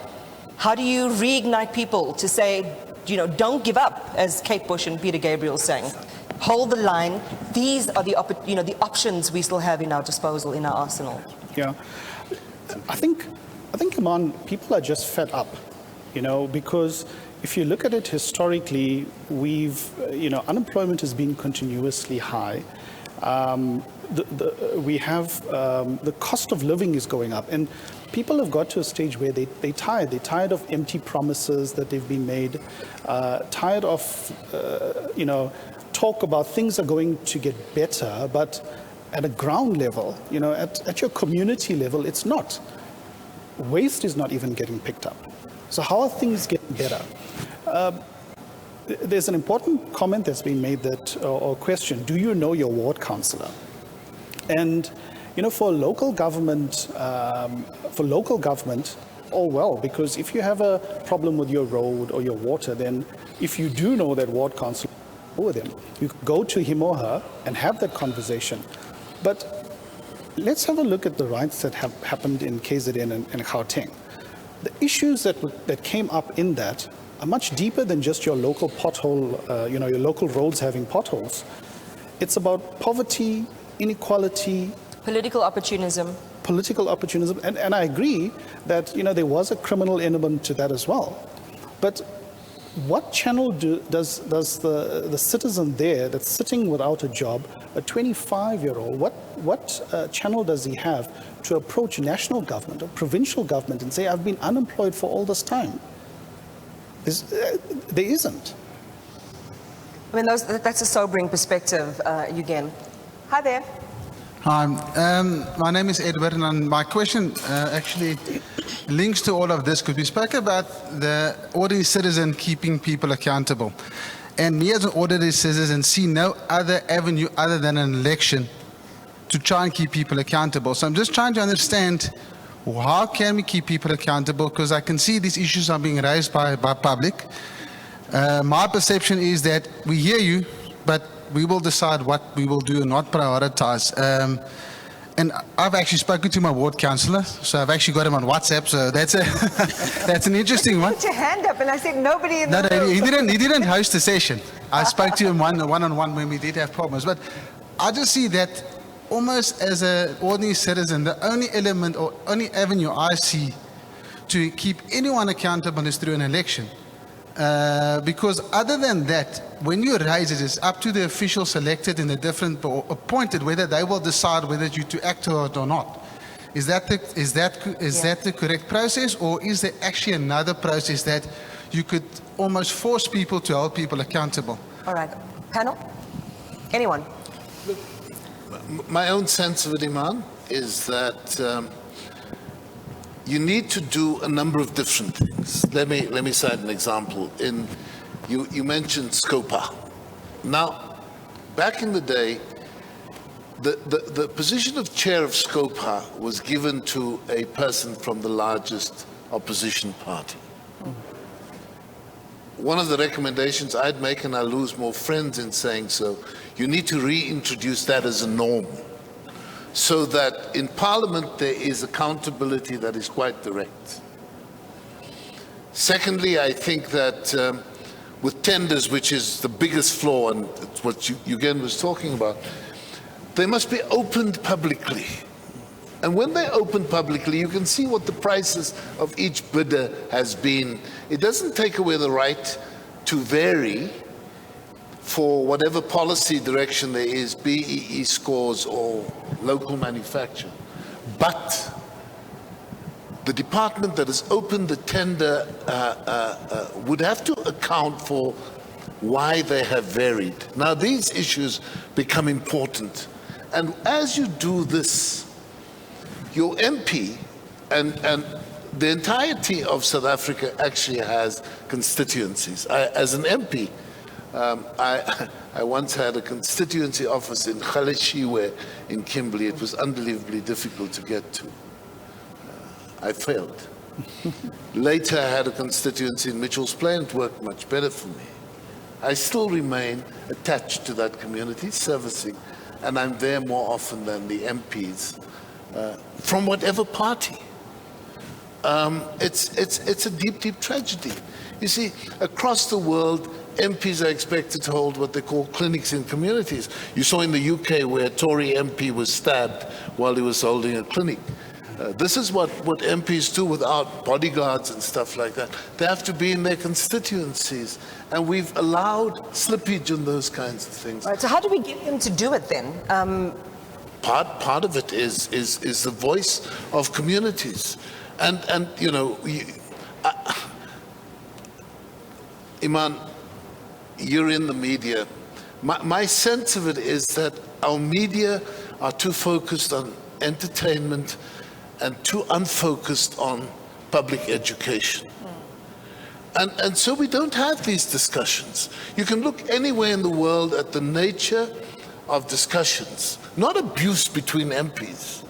how do you reignite people to say, don't give up, as Kate Bush and Peter Gabriel sang? Hold the line. These are the options we still have in our disposal, in our arsenal. Yeah, I think, Iman, people are just fed up, because if you look at it historically, unemployment has been continuously high. The cost of living is going up, and people have got to a stage where they're tired. They're tired of empty promises that they've been made, tired of, talk about things are going to get better, but at a ground level, at your community level, it's not. Waste is not even getting picked up. So how are things getting better? There's an important comment that's been made or question, do you know your ward councillor? And, for local government, all well, because if you have a problem with your road or your water, then if you do know that ward councillor with him, you go to him or her and have that conversation. But let's have a look at the riots that have happened in KZN and Gauteng. The issues that came up in that are much deeper than just your local pothole, your local roads having potholes. It's about poverty, inequality, political opportunism. And I agree that, there was a criminal element to that as well. But what channel does the citizen there that's sitting without a job, a 25-year-old, what channel does he have to approach national government or provincial government and say, I've been unemployed for all this time? There isn't. I mean, that's a sobering perspective, Eugen. Hi there. Hi, my name is Edward, and my question actually links to all of this, because we spoke about the ordinary citizen keeping people accountable. And me as an ordinary citizen see no other avenue other than an election to try and keep people accountable. So I'm just trying to understand, how can we keep people accountable? Because I can see these issues are being raised by public. My perception is that we hear you, but we will decide what we will do and not prioritize. And I've actually spoken to my ward councillor, so I've actually got him on WhatsApp. So that's an interesting one. Put your hand up, and I said nobody in the room. He didn't host the session. I spoke to him one-on-one when we did have problems. But I just see that almost as an ordinary citizen, the only element or only avenue I see to keep anyone accountable is through an election. Because other than that, when you raise it, it's up to the officials selected in the different or appointed whether they will decide whether you to act to it or not. Is that the correct process, or is there actually another process that you could almost force people to hold people accountable? All right, panel. Anyone? My own sense of it, Iman, is that you need to do a number of different things. Let me cite an example. You mentioned SCOPA. Now, back in the day, the position of chair of SCOPA was given to a person from the largest opposition party. One of the recommendations I'd make, and I'll lose more friends in saying so, you need to reintroduce that as a norm, so that in Parliament there is accountability that is quite direct. Secondly, I think that with tenders, which is the biggest flaw, and it's what Eugen was talking about, they must be opened publicly. And when they're opened publicly, you can see what the prices of each bidder has been. It doesn't take away the right to vary for whatever policy direction there is, BEE scores or local manufacture. But the department that has opened the tender would have to account for why they have varied. Now, these issues become important. And as you do this, your MP and the entirety of South Africa actually has constituencies. As an MP, I once had a constituency office in Galeshewe in Kimberley. It was unbelievably difficult to get to. I failed. Later, I had a constituency in Mitchell's Plain. It worked much better for me. I still remain attached to that community, servicing, and I'm there more often than the MPs from whatever party. It's a deep, deep tragedy. You see, across the world, MPs are expected to hold what they call clinics in communities. You saw in the UK where a Tory MP was stabbed while he was holding a clinic. This is what MPs do without bodyguards and stuff like that. They have to be in their constituencies. And we've allowed slippage in those kinds of things. Right, so how do we get them to do it then? Part of it is the voice of communities. And you know, Iman, you're in the media. My sense of it is that our media are too focused on entertainment and too unfocused on public education. And so we don't have these discussions. You can look anywhere in the world at the nature of discussions, not abuse between MPs,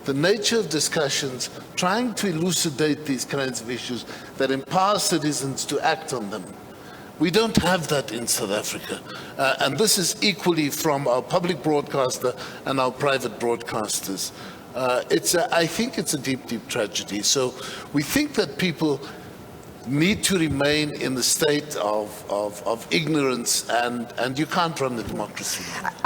the nature of discussions, trying to elucidate these kinds of issues that empower citizens to act on them. We don't have that in South Africa. And this is equally from our public broadcaster and our private broadcasters. I think it's a deep, deep tragedy. So we think that people need to remain in the state of ignorance, and you can't run the democracy.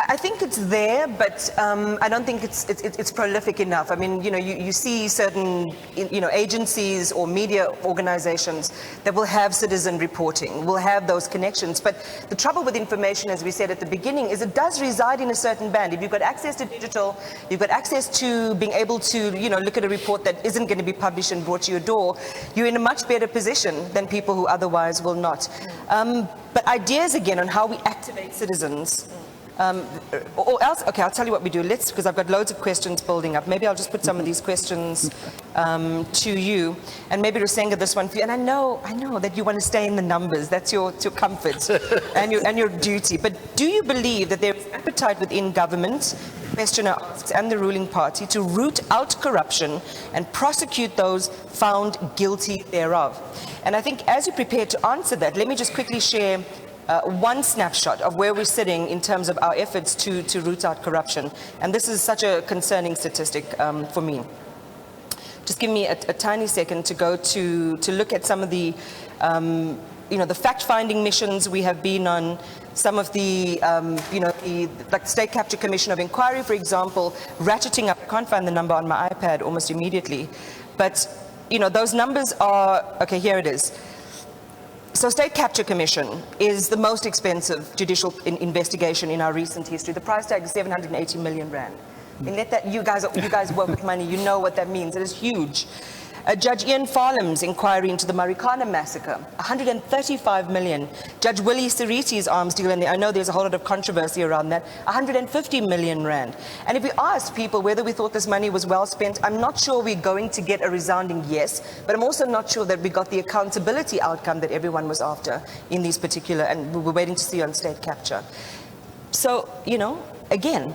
I think it's there, but I don't think it's prolific enough. I mean, you know, you see certain, you know, agencies or media organizations that will have citizen reporting, will have those connections. But the trouble with information, as we said at the beginning, is it does reside in a certain band. If you've got access to digital, you've got access to being able to, you know, look at a report that isn't going to be published and brought to your door, you're in a much better position than people who otherwise will not. But ideas again on how we activate citizens, or else, okay, I'll tell you what we do. Because I've got loads of questions building up. Maybe I'll just put some of these questions to you, and maybe Rusenga, this one for you. And I know that you want to stay in the numbers. That's your comfort and your duty. But do you believe that there is appetite within government, questioner asks, and the ruling party to root out corruption and prosecute those found guilty thereof? And I think as you prepare to answer that, let me just quickly share one snapshot of where we're sitting in terms of our efforts to root out corruption. And this is such a concerning statistic for me. Just give me a tiny second to go to look at some of the, you know, the fact-finding missions we have been on. Some of the, you know, like State Capture Commission of Inquiry, for example, ratcheting up. I can't find the number on my iPad almost immediately. But, you know, those numbers are, okay, here it is. So State Capture Commission is the most expensive judicial investigation in our recent history. The price tag is 780 million rand. And let that, you guys work with money, you know what that means. It is huge. Judge Ian Farlam's inquiry into the Marikana massacre, 135 million. Judge Willie Siriti's arms deal, and I know there's a whole lot of controversy around that, 150 million rand. And if we asked people whether we thought this money was well spent, I'm not sure we're going to get a resounding yes, but I'm also not sure that we got the accountability outcome that everyone was after in these particular, and we were waiting to see on state capture. So, you know, again,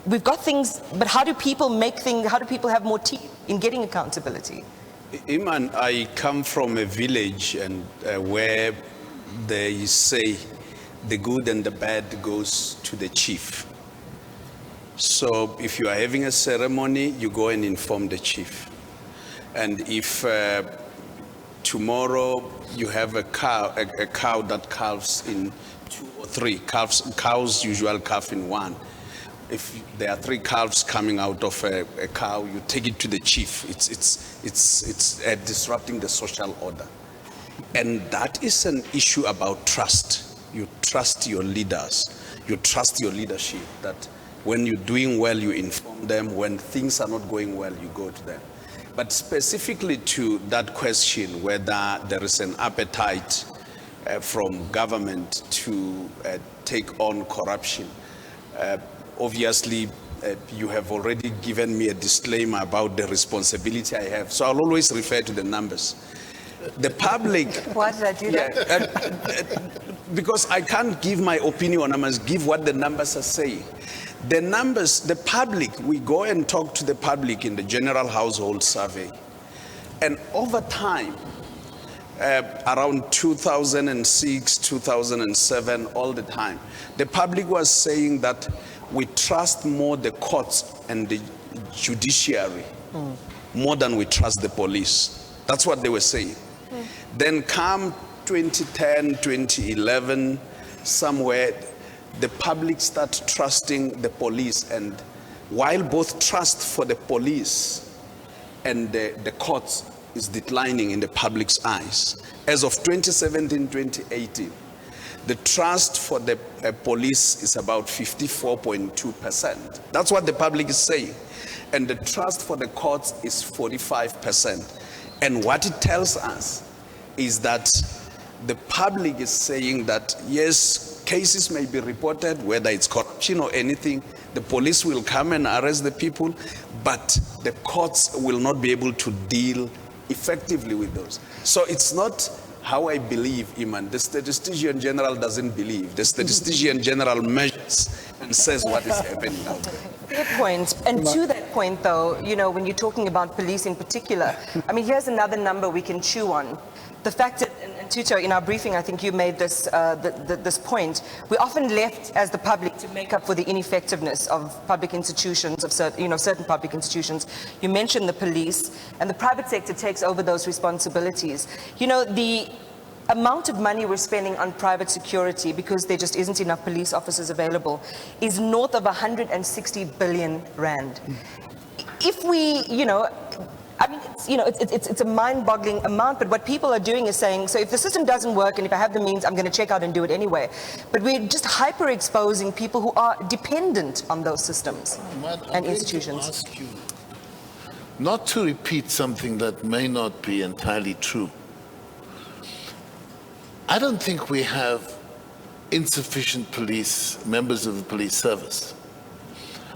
we've got things, but how do people make things, how do people have more teeth in getting accountability? Iman, I come from a village and where they say the good and the bad goes to the chief. So if you are having a ceremony, you go and inform the chief. And if tomorrow you have a cow that calves in 2 or 3 cows usually calf in 1. If there are 3 calves coming out of a cow, you take it to the chief. It's disrupting the social order. And that is an issue about trust. You trust your leaders. You trust your leadership, that when you're doing well, you inform them. When things are not going well, you go to them. But specifically to that question, whether there is an appetite from government to take on corruption, obviously, you have already given me a disclaimer about the responsibility I have. So I'll always refer to the numbers. The public... Why did I do that? Because I can't give my opinion. I must give what the numbers are saying. The numbers, the public, we go and talk to the public in the general household survey. And over time, around 2006, 2007, all the time, the public was saying that we trust more the courts and the judiciary more than we trust the police. That's what they were saying. Then come 2010, 2011, somewhere, the public start trusting the police. And while both trust for the police and the courts is declining in the public's eyes, as of 2017, 2018, the trust for the police is about 54.2%. That's what the public is saying. And the trust for the courts is 45%. And what it tells us is that the public is saying that, yes, cases may be reported, whether it's corruption or anything, the police will come and arrest the people, but the courts will not be able to deal effectively with those. So it's not how I believe, Iman. The statistician general doesn't believe. The statistician general measures and says what is happening out there. Fair point. And to that point, though, you know, when you're talking about police in particular, I mean, here's another number we can chew on. The fact that, and Tuto, in our briefing, I think you made this this point. We're often left as the public to make up for the ineffectiveness of public institutions, of certain public institutions. You mentioned the police, and the private sector takes over those responsibilities. You know, the amount of money we're spending on private security, because there just isn't enough police officers available, is north of 160 billion rand. If we, you know, I mean, it's a mind-boggling amount, but what people are doing is saying, so if the system doesn't work and if I have the means, I'm going to check out and do it anyway. But we're just hyper-exposing people who are dependent on those systems and institutions. I'm going to ask you not to repeat something that may not be entirely true. I don't think we have insufficient police, members of the police service.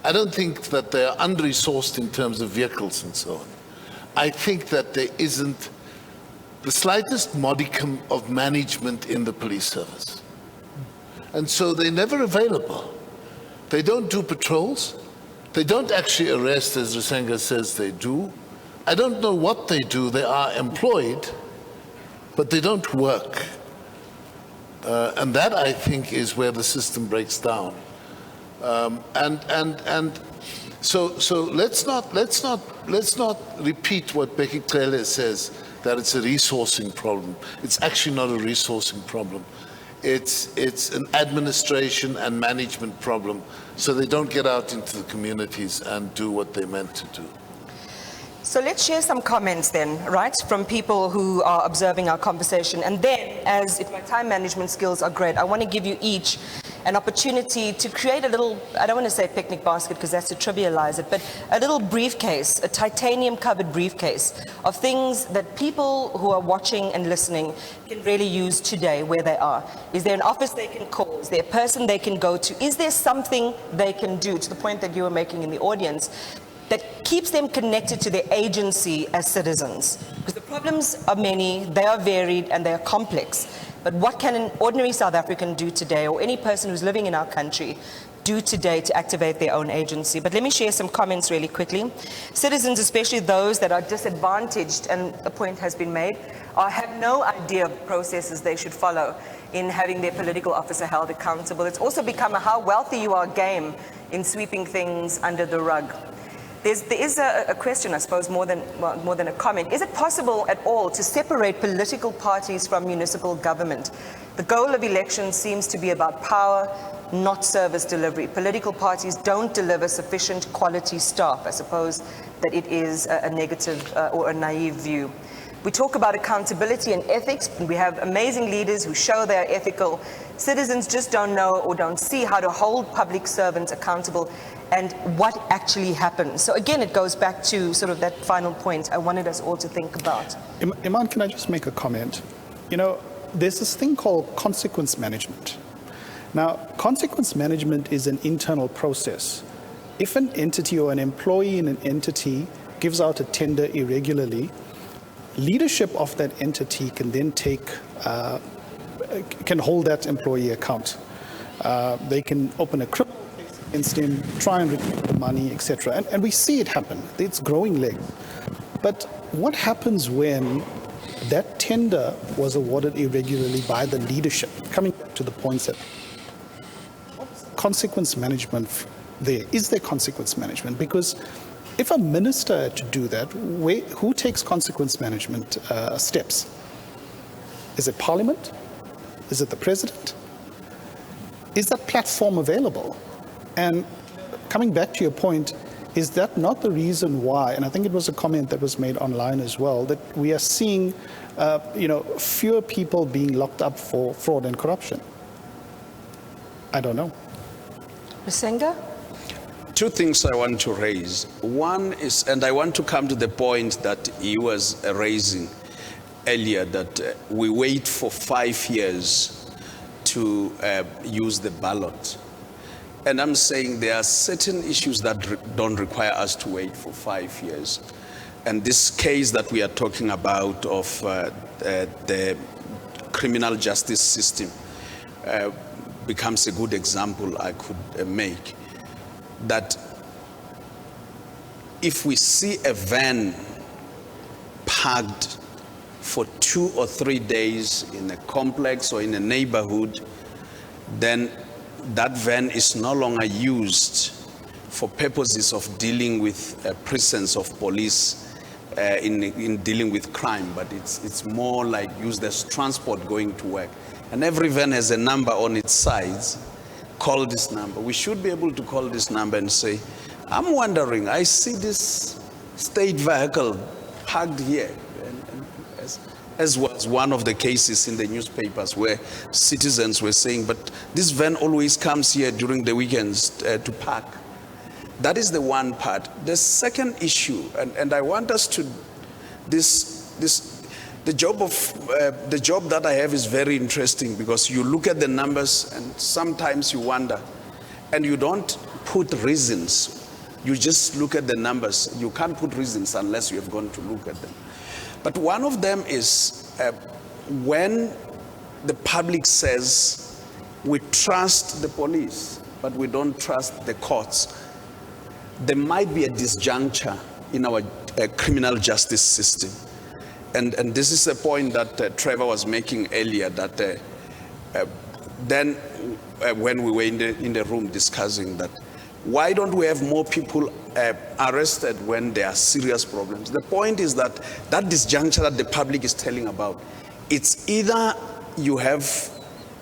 I don't think that they are under-resourced in terms of vehicles and so on. I think that there isn't the slightest modicum of management in the police service. And so they're never available. They don't do patrols. They don't actually arrest, as Rusenga says they do. I don't know what they do. They are employed, but they don't work. And that, I think, is where the system breaks down. So let's not repeat what Becky Clele says, that it's a resourcing problem. It's actually not a resourcing problem. It's an administration and management problem, so they don't get out into the communities and do what they're meant to do. So let's share some comments then, right, from people who are observing our conversation. And then, as if my time management skills are great, I want to give you each an opportunity to create a little, I don't want to say picnic basket because that's to trivialize it, but a little briefcase, a titanium covered briefcase of things that people who are watching and listening can really use today where they are. Is there an office they can call? Is there a person they can go to? Is there something they can do, to the point that you were making in the audience, that keeps them connected to their agency as citizens? Because the problems are many, they are varied, and they are complex. But what can an ordinary South African do today, or any person who's living in our country, do today to activate their own agency? But let me share some comments really quickly. Citizens, especially those that are disadvantaged, and a point has been made, have no idea of processes they should follow in having their political officer held accountable. It's also become a how wealthy you are game in sweeping things under the rug. There is a question, I suppose, more than a comment. Is it possible at all to separate political parties from municipal government? The goal of elections seems to be about power, not service delivery. Political parties don't deliver sufficient quality staff. I suppose that it is a negative or a naive view. We talk about accountability and ethics, and we have amazing leaders who show they are ethical. Citizens just don't know or don't see how to hold public servants accountable and what actually happens. So again, it goes back to sort of that final point I wanted us all to think about. Iman, can I just make a comment? You know, there's this thing called consequence management. Now, consequence management is an internal process. If an entity or an employee in an entity gives out a tender irregularly, leadership of that entity can then can hold that employee account. They can open a criminal case against him, try and recoup the money, etc. And we see it happen. It's growing leg. But what happens when that tender was awarded irregularly by the leadership? Coming back to the points that consequence management there. Is there consequence management? Because if a minister had to do that, who takes consequence management steps? Is it Parliament? Is it the President? Is that platform available? And coming back to your point, is that not the reason why, and I think it was a comment that was made online as well, that we are seeing fewer people being locked up for fraud and corruption? I don't know. Masenga? Two things I want to raise. One is, and I want to come to the point that he was raising earlier, that we wait for 5 years to use the ballot. And I'm saying there are certain issues that don't require us to wait for 5 years. And this case that we are talking about of the criminal justice system becomes a good example I could make. That if we see a van parked for 2 or 3 days in a complex or in a neighborhood, then that van is no longer used for purposes of dealing with presence of police in dealing with crime, but it's more like used as transport going to work. And every van has a number on its sides. Call this number. We should be able to call this number and say, I'm wondering, I see this state vehicle parked here. As was one of the cases in the newspapers where citizens were saying, but this van always comes here during the weekends to park. That is the one part. The second issue, and I want us to, the job that I have is very interesting, because you look at the numbers and sometimes you wonder, and you don't put reasons. You just look at the numbers. You can't put reasons unless you have gone to look at them. But one of them is when the public says we trust the police, but we don't trust the courts, there might be a disjuncture in our criminal justice system. And this is a point that Trevor was making earlier, that then when we were in the room discussing that, why don't we have more people arrested when there are serious problems? The point is that disjuncture that the public is telling about, it's either you have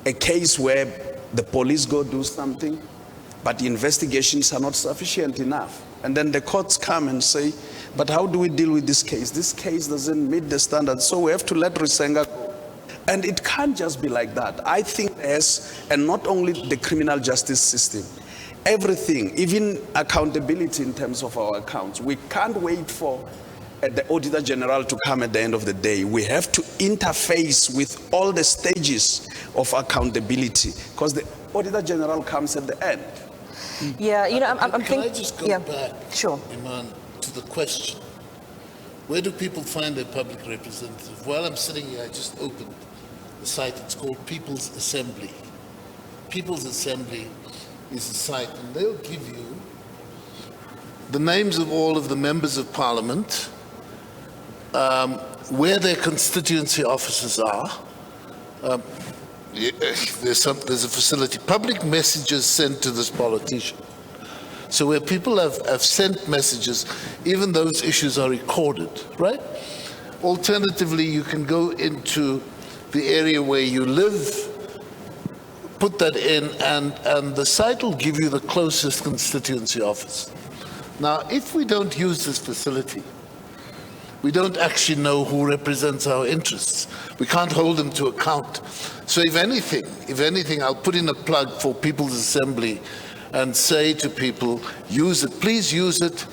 a case where the police go do something, but the investigations are not sufficient enough. And then the courts come and say, but how do we deal with this case? This case doesn't meet the standards, so we have to let Risenga go. And it can't just be like that. I think and not only the criminal justice system, everything, even accountability in terms of our accounts. We can't wait for the Auditor General to come at the end of the day. We have to interface with all the stages of accountability, because the Auditor General comes at the end. Yeah, I'm thinking. Can I just go back, sure, Iman, to the question? Where do people find their public representative? While I'm sitting here, I just opened the site. It's called People's Assembly. People's Assembly is a site, and they'll give you the names of all of the members of Parliament, where their constituency offices are. There's a facility, public messages sent to this politician. So where people have sent messages, even those issues are recorded, right? Alternatively, you can go into the area where you live, put that in, and the site will give you the closest constituency office. Now, if we don't use this facility, we don't actually know who represents our interests. We can't hold them to account. So if anything, I'll put in a plug for People's Assembly and say to people, use it, please use it.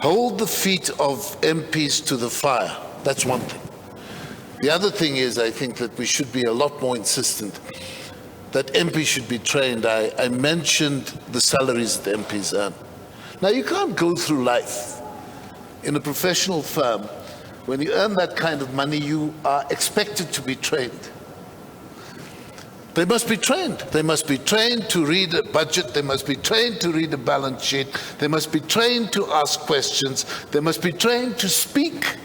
Hold the feet of MPs to the fire. That's one thing. The other thing is, I think that we should be a lot more insistent that MPs should be trained. I mentioned the salaries that MPs earn. Now, you can't go through life in a professional firm. When you earn that kind of money, you are expected to be trained. They must be trained. They must be trained to read a budget. They must be trained to read a balance sheet. They must be trained to ask questions. They must be trained to speak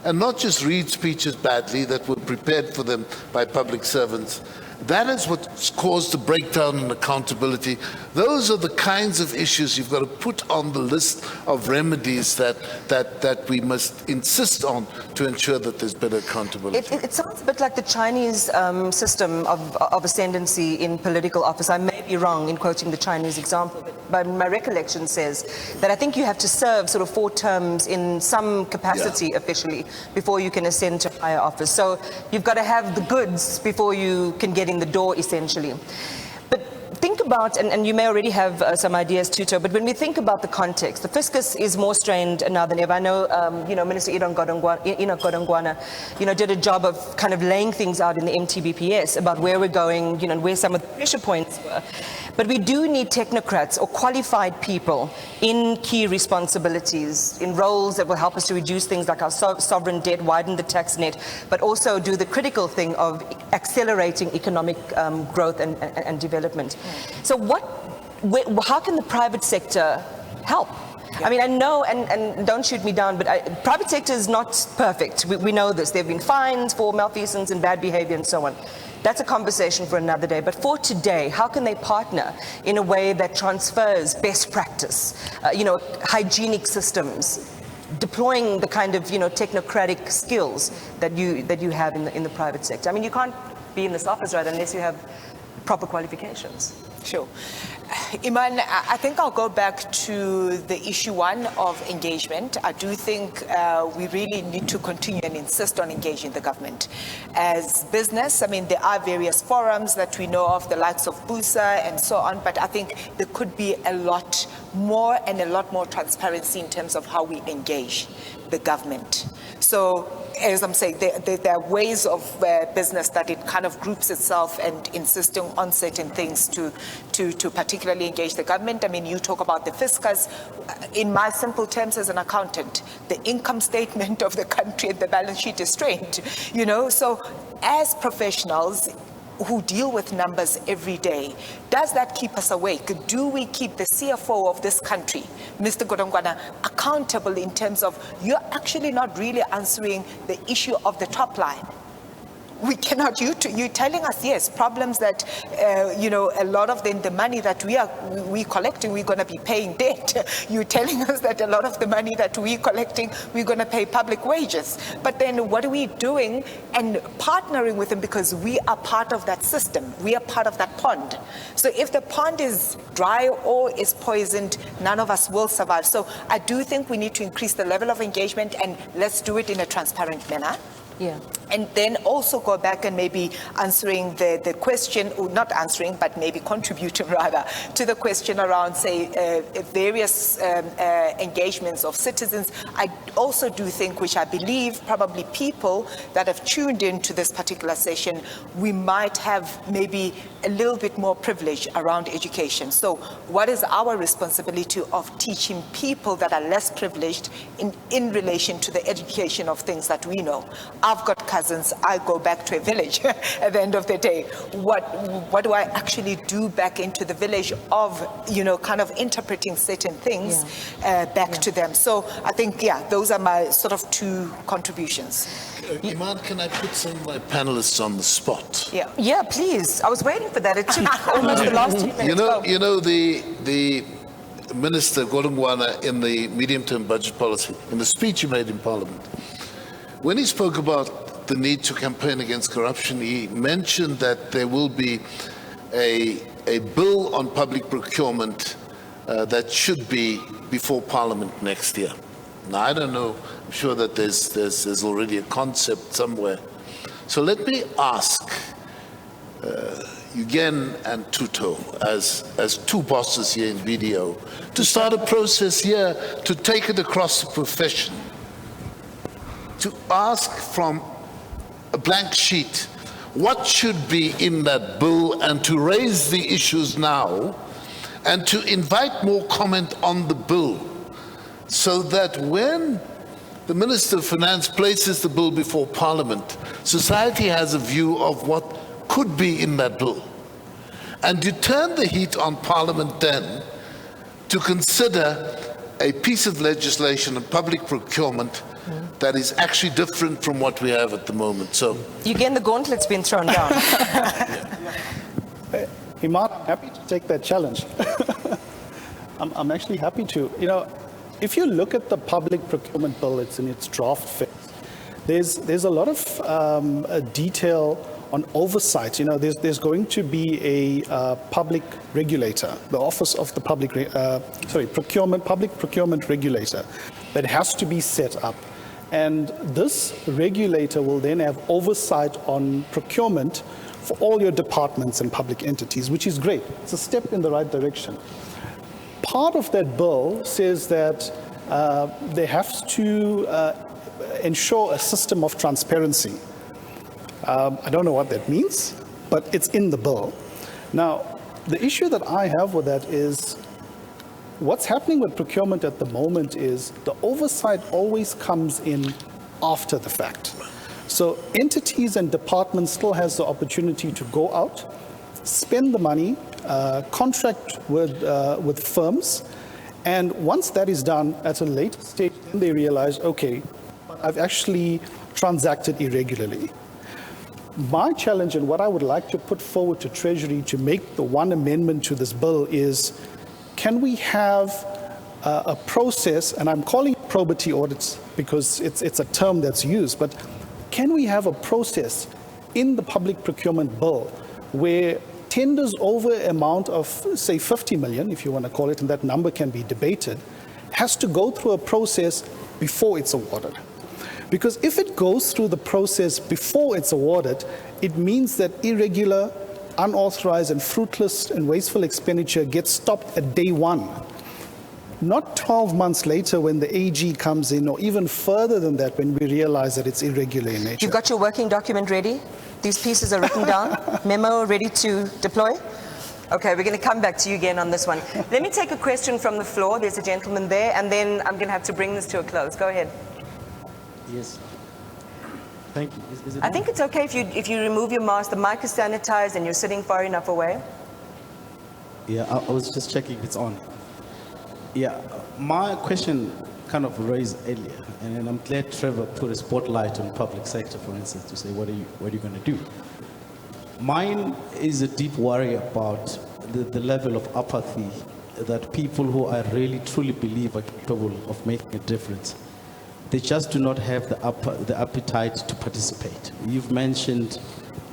and not just read speeches badly that were prepared for them by public servants. That is what's caused the breakdown in accountability. Those are the kinds of issues you've got to put on the list of remedies that we must insist on to ensure that there's better accountability. It sounds a bit like the Chinese system of ascendancy in political office. I may be wrong in quoting the Chinese example, but my recollection says that I think you have to serve sort of 4 terms in some capacity officially before you can ascend to higher office. So you've got to have the goods before you can get in the door, essentially. But think about, and you may already have some ideas, Tuto, but when we think about the context, the fiscus is more strained now than ever. I know, Minister Enoch Godongwana, did a job of kind of laying things out in the MTBPS about where we're going, where some of the pressure points were. But we do need technocrats or qualified people in key responsibilities, in roles that will help us to reduce things like our sovereign debt, widen the tax net, but also do the critical thing of accelerating economic growth and development. So how can the private sector help? I mean, I know, and don't shoot me down, but private sector is not perfect. We know this. There have been fines for malfeasance and bad behavior and so on. That's a conversation for another day. But for today, how can they partner in a way that transfers best practice, hygienic systems, deploying the kind of technocratic skills that you have in the private sector? I mean, you can't be in this office, right, unless you have proper qualifications. Sure. Iman, I think I'll go back to the issue 1 of engagement. I do think we really need to continue and insist on engaging the government. As business, I mean, there are various forums that we know of, the likes of BUSA and so on, but I think there could be a lot more and a lot more transparency in terms of how we engage the government. So, as I'm saying, there are ways of business that it kind of groups itself and insisting on certain things to particularly engage the government. I mean, you talk about the fiscus. In my simple terms as an accountant, the income statement of the country and the balance sheet is strained, So as professionals who deal with numbers every day, does that keep us awake? Do we keep the CFO of this country, Mr. Godongwana, accountable in terms of you're actually not really answering the issue of the top line? We cannot, you're telling us, yes, problems that, a lot of the money that we collecting, we're going to be paying debt. You're telling us that a lot of the money that we're collecting, we're going to pay public wages. But then what are we doing and partnering with them, because we are part of that system. We are part of that pond. So if the pond is dry or is poisoned, none of us will survive. So I do think we need to increase the level of engagement, and let's do it in a transparent manner. Yeah. And then also go back and maybe answering the question, or not answering, but maybe contributing rather to the question around, say, various engagements of citizens. I also do think, which I believe probably people that have tuned into this particular session, we might have maybe a little bit more privilege around education. So what is our responsibility of teaching people that are less privileged in relation to the education of things that we know? I've got cousins, I go back to a village at the end of the day. What do I actually do back into the village of, kind of interpreting certain things back to them? So I think, those are my sort of 2 contributions. Iman, can I put some of my panelists on the spot? Yeah, please. I was waiting for that. It took almost the last 2 minutes. The Minister Golongwana in the medium-term budget policy, in the speech he made in Parliament. When he spoke about the need to campaign against corruption, he mentioned that there will be a bill on public procurement that should be before Parliament next year. Now, I don't know, I'm sure that there's already a concept somewhere. So let me ask Eugen and Tuto, as two bosses here in BDO, to start a process here to take it across the profession, to ask from a blank sheet what should be in that bill and to raise the issues now and to invite more comment on the bill so that when the Minister of Finance places the bill before Parliament, society has a view of what could be in that bill. And you turn the heat on Parliament then to consider a piece of legislation on public procurement that is actually different from what we have at the moment. So, Again, the gauntlet's been thrown down. Iman, I'm happy to take that challenge. I'm actually happy to. You know, if you look at the public procurement bill, it's in its draft phase. There's a lot of detail on oversight. You know, there's going to be a public regulator, the Office of the Public Procurement Regulator, that has to be set up. And this regulator will then have oversight on procurement for all your departments and public entities, which is great. It's a step in the right direction. Part of that bill says that they have to ensure a system of transparency. I don't know what that means, but it's in the bill. Now, the issue that I have with that is what's happening with procurement at the moment is the oversight always comes in after the fact. So entities and departments still has the opportunity to go out, spend the money, contract with firms, and once that is done, at a later stage, then they realize, okay, I've actually transacted irregularly. My challenge and what I would like to put forward to Treasury to make the one amendment to this bill is, can we have a process, and I'm calling it probity audits because it's a term that's used, but can we have a process in the public procurement bill where tenders over an amount of, say, 50 million, if you want to call it, and that number can be debated, has to go through a process before it's awarded? Because if it goes through the process before it's awarded, it means that irregular, unauthorized, and fruitless and wasteful expenditure gets stopped at day one. Not 12 months later when the AG comes in, or even further than that when we realize that it's irregular in nature. You've got your working document ready? These pieces are written down? Memo ready to deploy? Okay, we're going to come back to you again on this one. Let me take a question from the floor. There's a gentleman there, and then I'm going to have to bring this to a close. Go ahead. Yes. Thank you. Is it I think it's okay if you remove your mask. The mic is sanitized and you're sitting far enough away. Yeah, I was just checking if it's on. Yeah, my question kind of raised earlier, and I'm glad Trevor put a spotlight on public sector, for instance, to say what are you going to do? Mine is a deep worry about the level of apathy that people who I really truly believe are capable of making a difference, they just do not have the appetite to participate. You've mentioned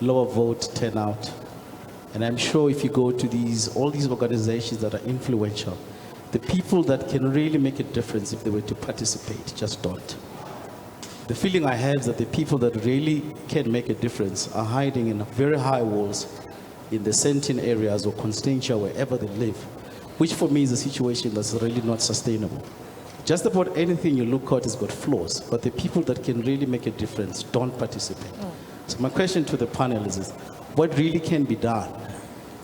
lower vote turnout, and I'm sure if you go to all these organizations that are influential, the people that can really make a difference if they were to participate just don't. The feeling I have is that the people that really can make a difference are hiding in very high walls in the Sentin areas or Constantia, wherever they live, which for me is a situation that's really not sustainable. Just about anything you look at has got flaws, but the people that can really make a difference don't participate. So my question to the panel is what really can be done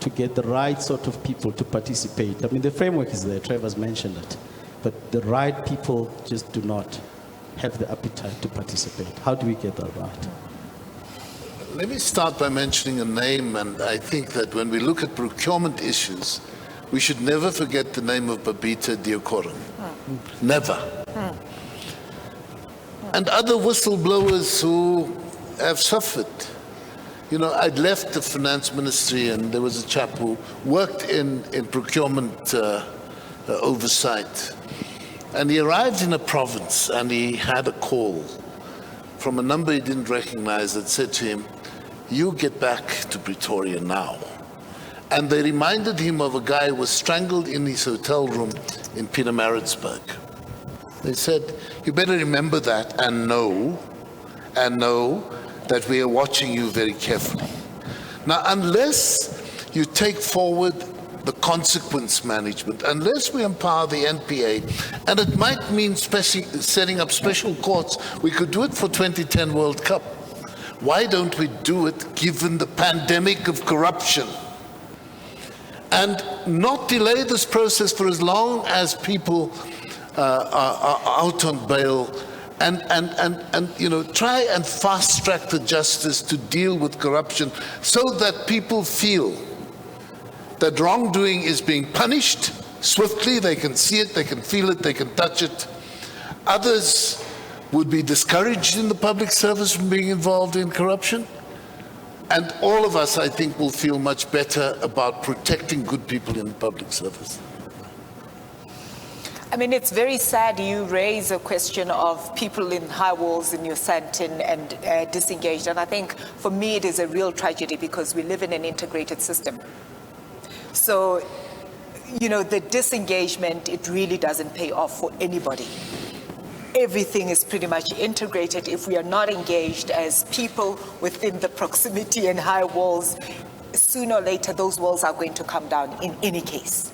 to get the right sort of people to participate? I mean, the framework is there, Trevor's mentioned it, but the right people just do not have the appetite to participate. How do we get that right? Let me start by mentioning a name, and I think that when we look at procurement issues, we should never forget the name of Babita Deokoran. Never. And other whistleblowers who have suffered. You know, I'd left the finance ministry and there was a chap who worked in procurement oversight. And he arrived in a province and he had a call from a number he didn't recognize that said to him, "You get back to Pretoria now." And they reminded him of a guy who was strangled in his hotel room in Pietermaritzburg. They said, "You better remember that and know that we are watching you very carefully." Now, unless you take forward the consequence management, unless we empower the NPA, and it might mean setting up special courts, we could do it for 2010 World Cup. Why don't we do it given the pandemic of corruption? And not delay this process for as long as people are out on bail, and try and fast track the justice to deal with corruption so that people feel that wrongdoing is being punished swiftly. They can see it, they can feel it, they can touch it. Others would be discouraged in the public service from being involved in corruption. And all of us, I think, will feel much better about protecting good people in the public service. I mean, it's very sad you raise a question of people in high walls in your Santin and disengaged. And I think for me it is a real tragedy because we live in an integrated system. So, the disengagement, it really doesn't pay off for anybody. Everything is pretty much integrated. If we are not engaged as people within the proximity and high walls, sooner or later those walls are going to come down in any case.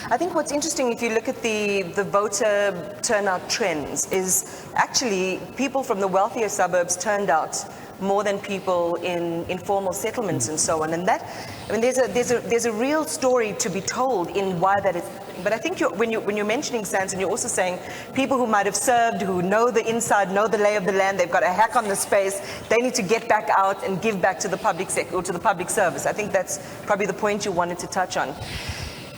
I think what's interesting, if you look at the voter turnout trends, is actually people from the wealthier suburbs turned out more than people in informal settlements and so on. And that, there's a real story to be told in why that is. But I think when you're mentioning Santin, you're also saying people who might have served, who know the inside, know the lay of the land, they've got a hack on the space, they need to get back out and give back to the public sector or to the public service. I think that's probably the point you wanted to touch on.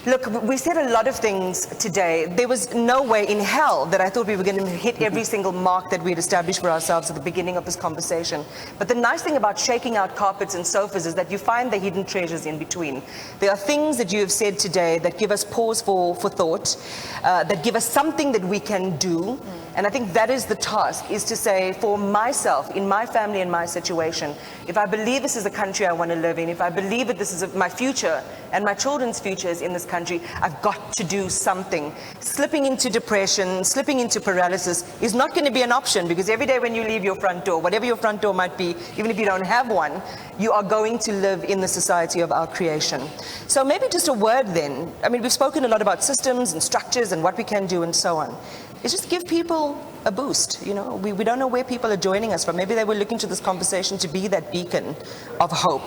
Look, we said a lot of things today. There was no way in hell that I thought we were going to hit every single mark that we'd established for ourselves at the beginning of this conversation. But the nice thing about shaking out carpets and sofas is that you find the hidden treasures in between. There are things that you have said today that give us pause for thought, that give us something that we can do. And I think that is the task, is to say, for myself, in my family and my situation, if I believe this is a country I want to live in, if I believe that this is my future and my children's future is in this country, I've got to do something. Slipping into depression, slipping into paralysis is not going to be an option, because every day when you leave your front door, whatever your front door might be, even if you don't have one, you are going to live in the society of our creation. So maybe just a word then. I mean, we've spoken a lot about systems and structures and what we can do and so on. It's just give people a boost. We don't know where people are joining us from. Maybe they were looking to this conversation to be that beacon of hope.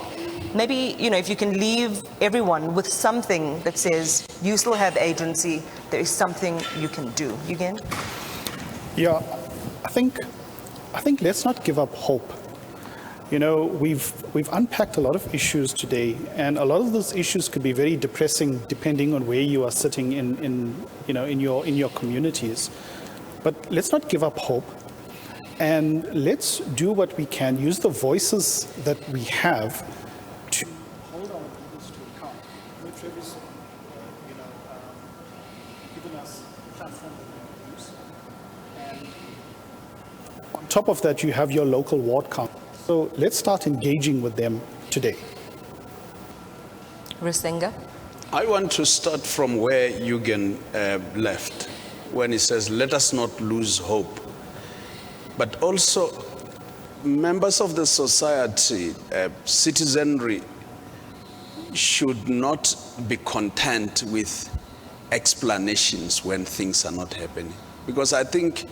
Maybe, if you can leave everyone with something that says you still have agency, there is something you can do. Eugen? Yeah, I think let's not give up hope. We've unpacked a lot of issues today, and a lot of those issues could be very depressing depending on where you are sitting in your communities. But let's not give up hope, and let's do what we can. Use the voices that we have to hold our leaders to account. Trevor's, given us a platform that we use, and on top of that, you have your local ward council. So let's start engaging with them today. Rusenga? I want to start from where Eugen left, when he says, let us not lose hope. But also, members of the society, citizenry, should not be content with explanations when things are not happening. Because I think,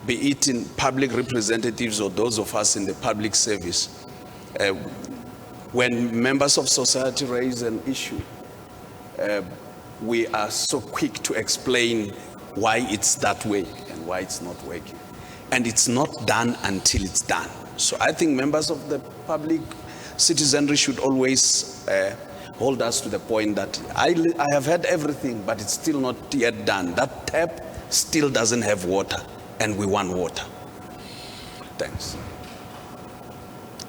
be it in public representatives or those of us in the public service, when members of society raise an issue, we are so quick to explain why it's that way and why it's not working. And it's not done until it's done. So I think members of the public citizenry should always hold us to the point that I have heard everything, but it's still not yet done. That tap still doesn't have water, and we want water. Thanks.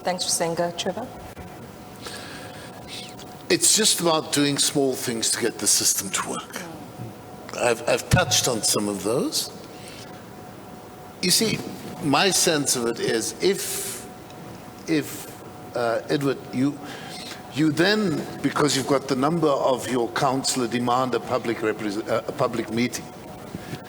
Thanks, Rusenga. Trevor? It's just about doing small things to get the system to work. I've touched on some of those. You see, my sense of it is if Edward, you then, because you've got the number of your councillor demand a public meeting,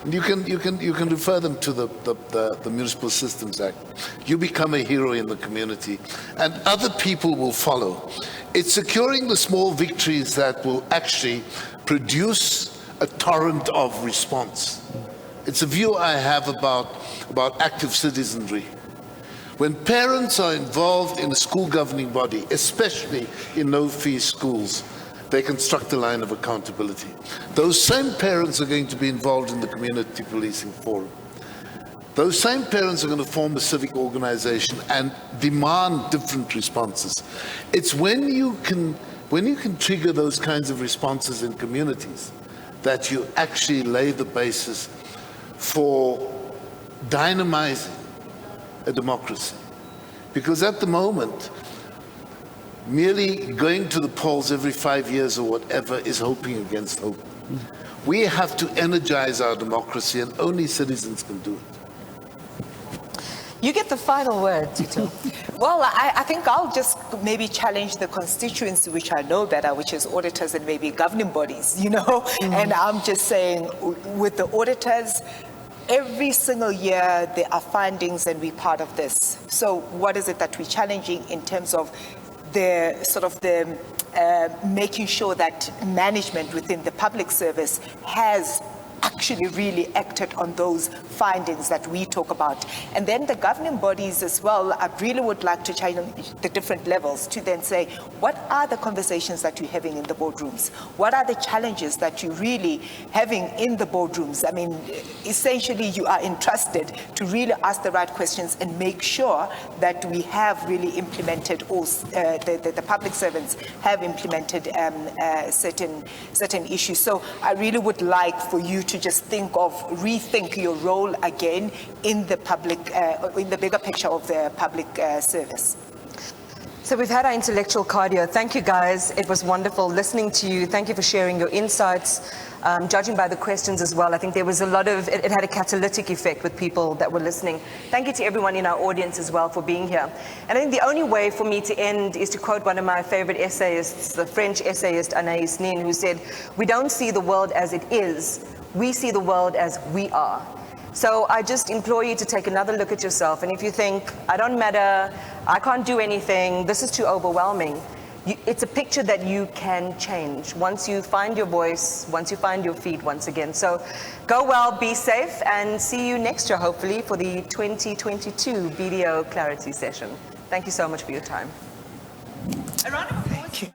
and you can refer them to the Municipal Systems Act. You become a hero in the community, and other people will follow. It's securing the small victories that will actually produce a torrent of response. It's a view I have about active citizenry. When parents are involved in a school governing body, especially in no-fee schools, they construct a line of accountability. Those same parents are going to be involved in the community policing forum. Those same parents are going to form a civic organization and demand different responses. It's when you can trigger those kinds of responses in communities that you actually lay the basis for dynamizing a democracy. Because at the moment, merely going to the polls every 5 years or whatever is hoping against hope. We have to energize our democracy, and only citizens can do it. You get the final word, Tito. Well, I think I'll just maybe challenge the constituency, which I know better, which is auditors and maybe governing bodies, you know? And I'm just saying, with the auditors, every single year there are findings and we're part of this. So what is it that we're challenging in terms of the sort of the making sure that management within the public service has actually really acted on those findings that we talk about. And then the governing bodies as well, I really would like to challenge the different levels to then say, what are the conversations that you're having in the boardrooms? What are the challenges that you're really having in the boardrooms? I mean, essentially you are entrusted to really ask the right questions and make sure that we have really implemented, or the public servants have implemented certain issues. So I really would like for you to just rethink your role again in the public, in the bigger picture of the public service. So we've had our intellectual cardio. Thank you, guys. It was wonderful listening to you. Thank you for sharing your insights. Judging by the questions as well, I think there was a lot of, it had a catalytic effect with people that were listening. Thank you to everyone in our audience as well for being here. And I think the only way for me to end is to quote one of my favorite essayists, the French essayist Anaïs Nin, who said, "We don't see the world as it is, we see the world as we are." So I just implore you to take another look at yourself, and if you think, I don't matter, I can't do anything, this is too overwhelming, it's a picture that you can change once you find your voice, once you find your feet once again. So go well, be safe, and see you next year, hopefully, for the 2022 BDO Clarity session. Thank you so much for your time. A round of applause. Thank you.